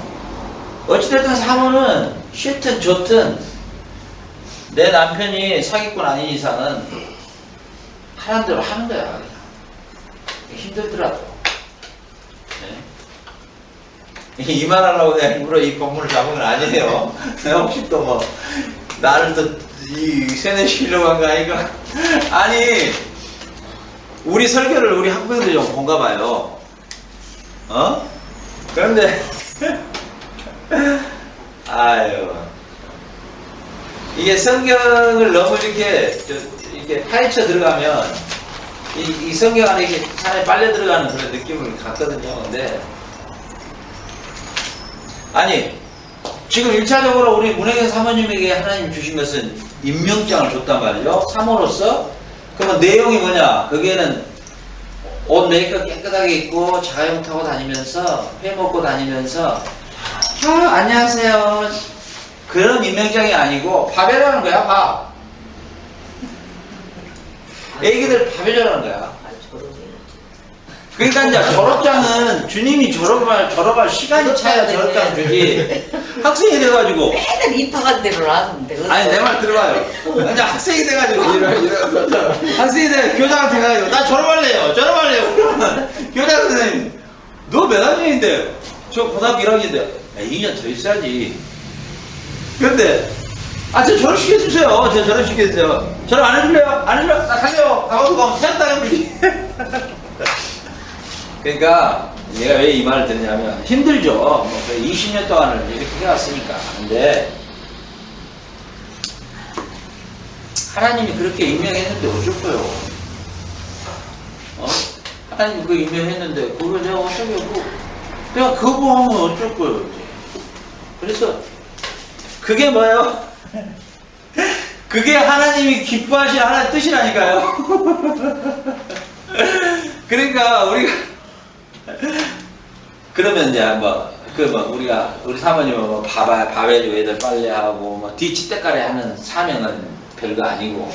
어찌됐든 사모는 싫든 좋든 내 남편이 사기꾼 아닌 이상은 하는 대로 하는 거야. 그냥. 힘들더라도. 네? 이 말하려고 내가 일부러 이 건물을 잡은 건 아니에요. 내가 혹시 또 뭐 나를 또 이 세뇌시키려고 한 거 아닌가? 아니 우리 설교를 우리 학부형들이 좀 본가 봐요. 그런데 아유 이게 성경을 너무 이렇게 파헤쳐 들어가면 이 성경 안에 이렇게 사람이 빨려 들어가는 그런 느낌을 갖거든요. 근데 아니 지금 1차적으로 우리 문혜경 사모님에게 하나님 주신 것은 임명장을 줬단 말이죠. 사모로서. 그러면 내용이 뭐냐? 거기에는 옷 메이크업 깨끗하게 입고 자가용 타고 다니면서 회 먹고 다니면서 안녕하세요. 그런 임명장이 아니고 밥 해라는 거야. 밥. 애기들 밥 해줘라는 거야. 그러니까 이제 졸업장은 주님이 졸업할 시간이 차야 졸업장 주지. 학생이 돼가지고. 맨날 입학한 대로 나왔는데. 아니 내 말 들어봐요. 이제 학생이 돼가지고 학생이 돼 교장한테 가가지고 나 졸업할래요. 그러면 교장 선생님 너 몇 학년인데? 저 고등학교 1학년인데 2년 더 있어야지. 근데 저 졸업시켜주세요. 저 졸업시켜주세요. 졸업 안 해줄래요? 안 해줄래요? 나 갈래요. 가고도 가면 태웠다 해버리지. 그러니까 내가 왜 이 말을 듣냐면 힘들죠. 뭐 20년 동안을 이렇게 해왔으니까. 근데 하나님이 그렇게 임명했는데 어쩔 거예요? 하나님이 그거 임명했는데 그걸 내가 어떻게 뭐 내가 거부하면 어쩔 거예요? 이제. 그래서 그게 뭐예요? 그게 하나님이 기뻐하신 하나님의 뜻이라니까요. 그러니까 우리가 그러면 이제 우리가 우리 사모님은 뭐 밥 해주고 애들 빨래하고 뭐 뒤치대가리 하는 사명은 별거 아니고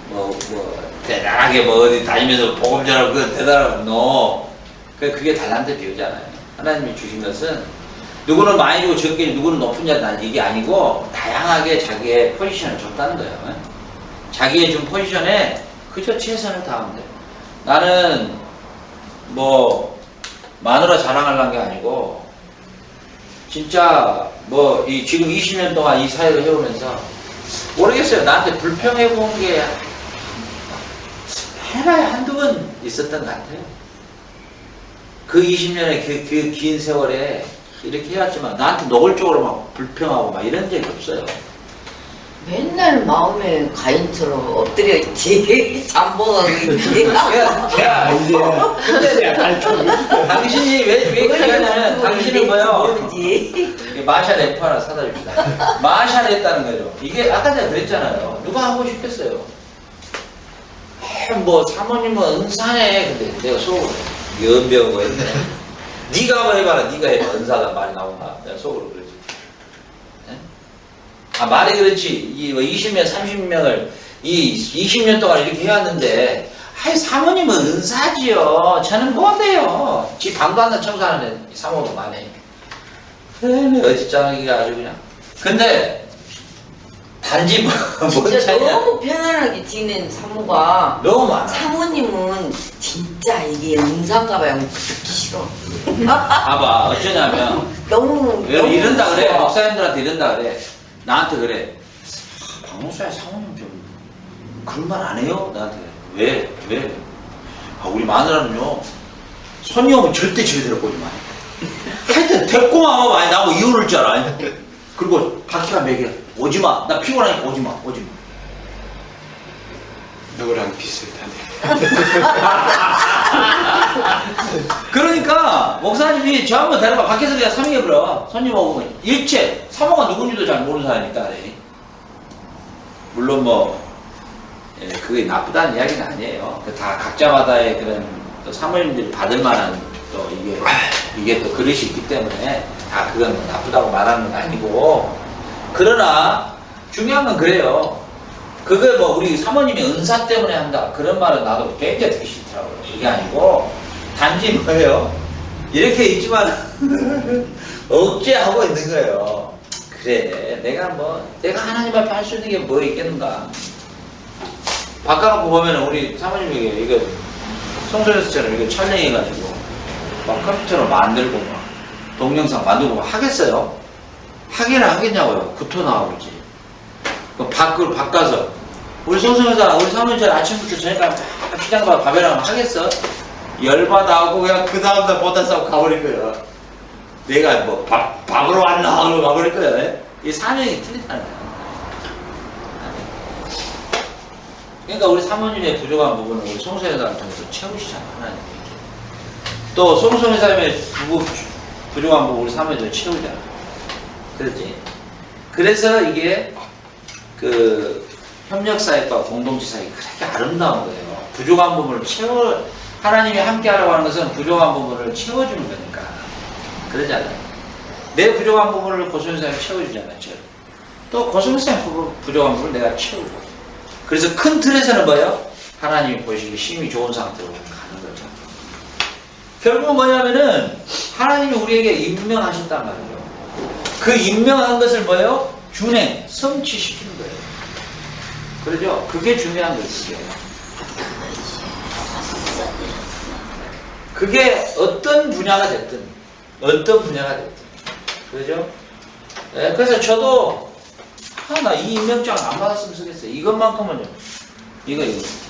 뭐 대단하게 뭐 어디 다니면서 복음 전하고 그 대단하고 그게 달란트 비유잖아요. 하나님이 주신 것은 누구는 많이 주고 적게 누구는 높은 자다 이게 아니고 다양하게 자기의 포지션을 줬다는 거예요. 자기의 준 포지션에 그저 최선을 다하면 돼요. 나는 뭐 마누라 자랑하려는 게 아니고 진짜 뭐 지금 20년 동안 이 사회를 해오면서 모르겠어요. 나한테 불평해 본 게 해봐야 한두 번 있었던 것 같아요. 그 20년의 그 긴 세월에 이렇게 해왔지만 나한테 노골적으로 막 불평하고 막 이런 적이 없어요. 맨날 마음에 가인처럼 엎드려 있지. 잠복하고 있지. 근데 당신이 왜 그렇게 하냐면 당신은 뭐요? 마샬 F 하나 사다 줍시다. 마샬 했다는 거죠. 이게 아까 제가 그랬잖아요. 누가 하고 싶겠어요? 뭐 사모님은 은사네. 근데 내가 속으로 연병하고 했네. 네가 한번 해봐라. 네가 해봐. 은사가 말이 나온다. 내가 속으로 그러지. 말이 그렇지. 20명, 30명을 20년 동안 이렇게 해왔는데 사모님은 은사지요. 저는 못해요. 지 방도 하나 청소하는데 사모도 많이 어찌짱하기가 아주 그냥. 근데 단지 뭔 진짜 차이냐. 너무 편안하게 지낸 사모가 너무 많아. 사모님은 진짜 이게 은사인가 봐요. 듣기 싫어. 봐봐. 어쩌냐면 너무 이런다 그래. 무서워. 목사님들한테 이런다 그래. 나한테 그래. 박목사야 사모님 좀 그런 말 안 해요? 나한테 왜? 우리 마누라는요, 손이 오면 절대 집에 데려오지 마. 하여튼 데리고만 오면 많이 나고 이혼할 줄 알아. 그리고 바퀴가 매겨. 오지 마. 나 피곤하니까 오지 마. 오지 마. 너랑 비슷하네. 그러니까 목사님이 저 한번 데려가. 밖에서 그냥 3개 불러. 손님 오면 일체 사모가 누군지도 잘 모르는 사람이니까. 물론 뭐 그게 나쁘다는 이야기는 아니에요. 다 각자마다의 그런 또 사모님들이 받을 만한 또 이게 또 그릇이 있기 때문에 다 그건 뭐 나쁘다고 말하는 건 아니고, 그러나 중요한 건 그래요. 그걸 뭐 우리 사모님이 은사 때문에 한다 그런 말은 나도 굉장히 듣기 싫더라고요. 그게 아니고 단지 뭐예요? 이렇게 있지만 억제하고 있는 거예요. 그래, 내가 하나님 앞에 할 수 있는 게 뭐 있겠는가? 바꿔놓고 보면은 우리 사모님이 이거 성소에서처럼 이거 촬영해가지고 막 컴퓨터로 만들고 막 동영상 만들고 막 하겠어요? 하기는 하겠냐고요. 구토 나오지. 그걸 바꿔서 우리 성소에서 우리 사모님처럼 아침부터 저녁까지 시장 가서 밥이랑 하겠어? 열받아하고 그냥 그 다음날 보다 싸고 가버릴 거예요. 내가 뭐 밥으로 왔나 하고 가버릴 거예요. 이 사명이 틀리다는 거예요. 그러니까 우리 사모님의 부족한 부분을 우리 송소회사를 통해서 채우시잖아, 하나님. 또 송소회사의 부족한 부분 우리 사모님을 채우잖아. 그렇지? 그래서 이게 그 협력사역과 공동체사역이 그렇게 아름다운 거예요. 부족한 부분을 하나님이 함께 하라고 하는 것은 부족한 부분을 채워주는 거니까. 그러잖아요. 내 부족한 부분을 고소인사님이 채워주잖아요. 또 고소인사님 부족한 부분을 내가 채우고. 그래서 큰 틀에서는 뭐예요? 하나님이 보시기에 힘이 좋은 상태로 가는 거죠. 결국은 뭐냐면은 하나님이 우리에게 임명하셨단 말이에요. 그 임명한 것을 뭐예요? 준행, 성취시키는 거예요. 그러죠? 그게 중요한 거예요. 그게 어떤 분야가 됐든 그러죠? 네, 그래서 저도 나 이 임명장 안 받았으면 쓰겠어요. 이것만큼은요. 이거. 이거 진짜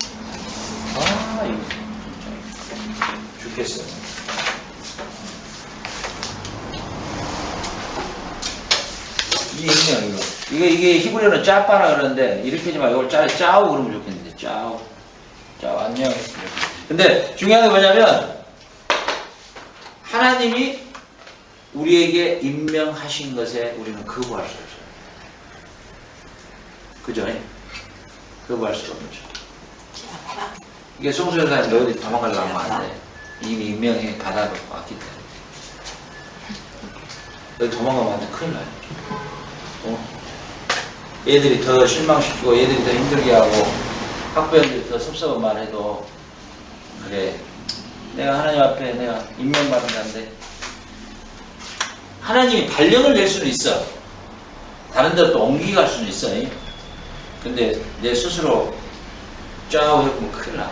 죽겠어요. 이 임명 이게 히브리어는 짜빠라 그러는데 이렇게 하지 말고 이걸 짜우 그러면 좋겠는데 짜우 안녕. 근데 중요한 게 뭐냐면 하나님이 우리에게 임명하신 것에 우리는 거부할 수 없어요. 그죠? 거부할 수가 없죠. 이게 송소연사님 너 어디 도망가려고 하면 안 돼. 이미 임명해 받아놓고 왔기 때문에. 너 도망가면 안 돼. 큰일 나요. 얘들이 더 실망시키고 얘들이 더 힘들게 하고 학부형들이 더 섭섭한 말 해도 그래. 내가 하나님 앞에 내가 임명받은 자인데 하나님이 발령을 낼 수는 있어. 다른 데로 또 옮기게 갈 수는 있어. 근데 내 스스로 짜고 해보면 큰일 나.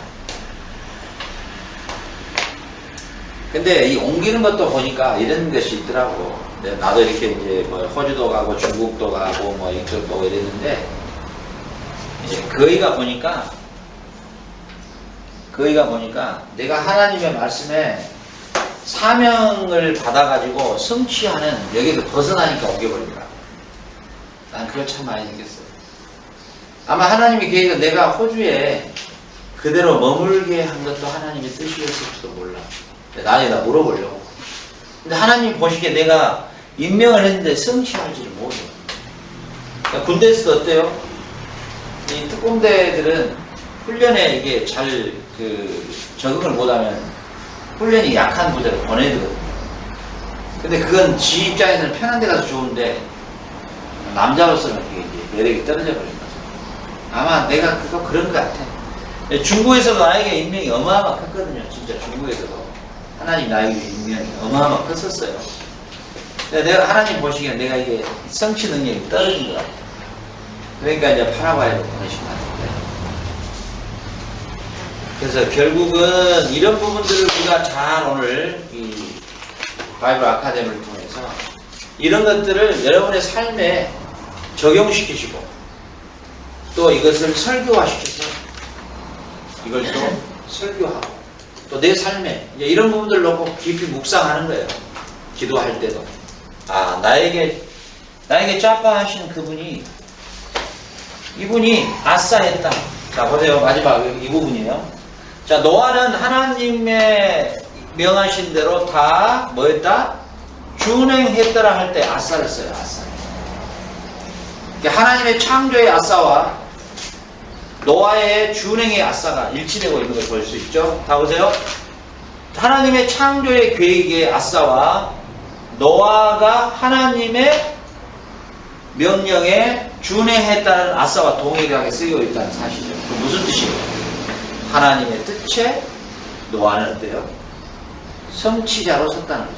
근데 이 옮기는 것도 보니까 이런 것이 있더라고. 나도 이렇게 이제 뭐 호주도 가고 중국도 가고 뭐 이쪽 뭐 이랬는데 이제 거기가 보니까 내가 하나님의 말씀에 사명을 받아가지고 성취하는 여기서 벗어나니까 옮겨버리더라고. 난 그걸 참 많이 느꼈어요. 아마 하나님의 계획은 내가 호주에 그대로 머물게 한 것도 하나님의 뜻이었을지도 몰라. 나에다 물어보려고. 근데 하나님 보시기에 내가 임명을 했는데 성취할지를 모르요. 그러니까 군대에서도 어때요? 이 특공대들은 훈련에 이게 잘 적응을 못하면 훈련이 약한 부대로 보내야 되거든요. 근데 그건 지 입장에서는 편한 데 가서 좋은데 남자로서는 그게 이제 매력이 떨어져 버린 거죠. 아마 내가 그런 것 같아. 중국에서도 나에게 임명이 어마어마했거든요. 진짜 중국에서도 하나님 나에게 임명이 어마어마 컸었어요. 내가 하나님 보시기에 내가 이게 성취 능력이 떨어진 것 같아. 그러니까 이제 파라과이로 보내신 것 같은데. 그래서 결국은 이런 부분들을 우리가 잘 오늘 이 바이블 아카데미를 통해서 이런 것들을 여러분의 삶에 적용시키시고 또 이것을 설교화시켜서 이걸 또 설교하고 또 내 삶에 이제 이런 부분들 놓고 깊이 묵상하는 거예요. 기도할 때도. 아, 나에게 짜파하시는 그분이, 이분이 아싸했다. 자, 보세요. 마지막 이 부분이에요. 자, 노아는 하나님의 명하신 대로 다 뭐했다? 준행했더라 할 때 아싸를 써요. 아싸. 그러니까 하나님의 창조의 아싸와 노아의 준행의 아싸가 일치되고 있는 걸 볼 수 있죠. 다 보세요. 하나님의 창조의 계획의 아싸와 노아가 하나님의 명령에 준행했다는 아싸와 동일하게 쓰여 있다는 사실이죠. 그 무슨 뜻이에요? 하나님의 뜻에 노아는 어때요? 성취자로 섰다는 거죠.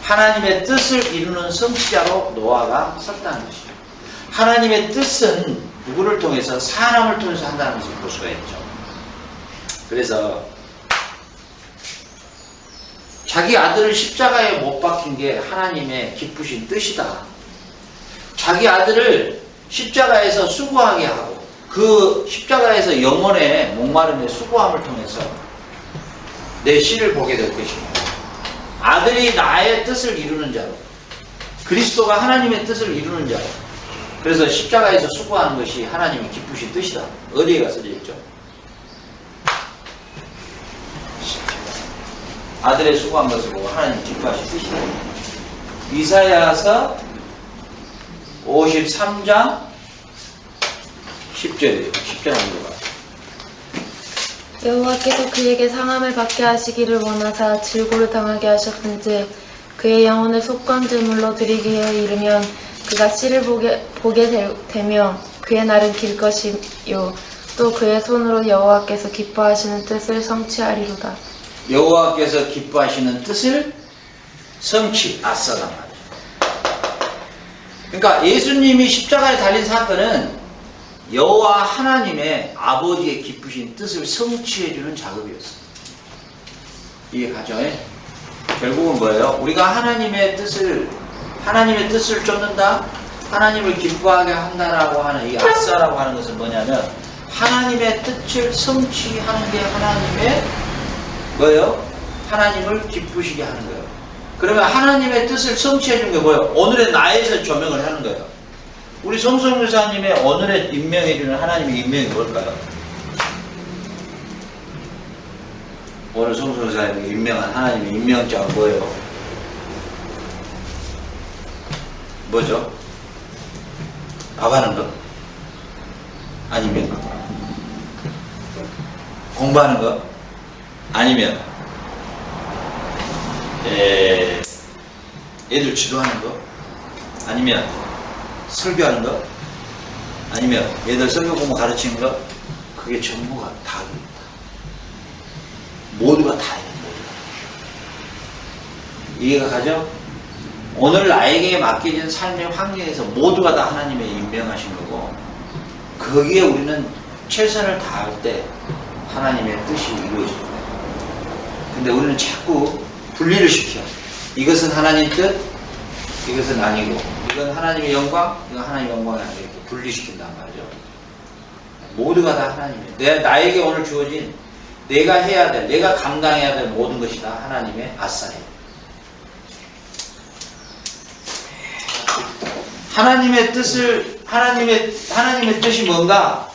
하나님의 뜻을 이루는 성취자로 노아가 섰다는 것이죠. 하나님의 뜻은 누구를 통해서? 사람을 통해서 한다는 것을 볼 수가 있죠. 그래서 자기 아들을 십자가에 못 박힌 게 하나님의 기쁘신 뜻이다. 자기 아들을 십자가에서 수고하게 하고 그 십자가에서 영혼의 목마름의 수고함을 통해서 내 씨를 보게 될 것입니다. 아들이 나의 뜻을 이루는 자로, 그리스도가 하나님의 뜻을 이루는 자로, 그래서 십자가에서 수고하는 것이 하나님의 기쁘신 뜻이다. 어디에가 써져 있죠? 아들의 수고한 것을 보고 하나님 기뻐하신 뜻이다. 이사야서 53장 10절이에요. 10절 한번 봐요. 여호와께서 그에게 상함을 받게 하시기를 원하사 질고를 당하게 하셨은즉 그의 영혼을 속건제물로 드리기에 이르면 그가 씨를 보게 되며 그의 날은 길 것이요 또 그의 손으로 여호와께서 기뻐하시는 뜻을 성취하리로다. 여호와께서 기뻐하시는 뜻을 아싸단 말이에요. 그러니까 예수님이 십자가에 달린 사건은 여호와 하나님의 아버지의 기쁘신 뜻을 성취해주는 작업이었어요. 이게 가죠? 결국은 뭐예요? 우리가 하나님의 뜻을 쫓는다? 하나님을 기뻐하게 한다라고 하는 이 아싸라고 하는 것은 뭐냐면 하나님의 뜻을 성취하는 게 하나님의 뭐예요? 하나님을 기쁘시게 하는 거예요. 그러면 하나님의 뜻을 성취해 준 게 뭐예요? 오늘의 나에서 조명을 하는 거예요. 우리 성성 교사님의 오늘의 임명해 주는 하나님의 임명이 뭘까요? 오늘 성성 교사님이 임명한 하나님의 임명자가 뭐예요? 뭐죠? 밥하는 거? 아니면 공부하는 거? 아니면 애들 지도하는 거? 아니면 설교하는 거? 아니면 애들 설교 공부 가르치는 거? 그게 전부가 다입니다. 모두가 다예요. 이해가 가죠? 오늘 나에게 맡겨진 삶의 환경에서 모두가 다 하나님의 임명하신 거고 거기에 우리는 최선을 다할 때 하나님의 뜻이 이루어집니다. 근데 우리는 자꾸 분리를 시켜. 이것은 하나님 뜻, 이것은 아니고 이건 하나님의 영광, 이건 하나님의 영광이 아니고 이렇게 분리시킨단 말이죠. 모두가 다 하나님이에요. 나에게 오늘 주어진 내가 해야 될, 내가 감당해야 될 모든 것이 다 하나님의 아싸예요. 하나님의 뜻이 뭔가?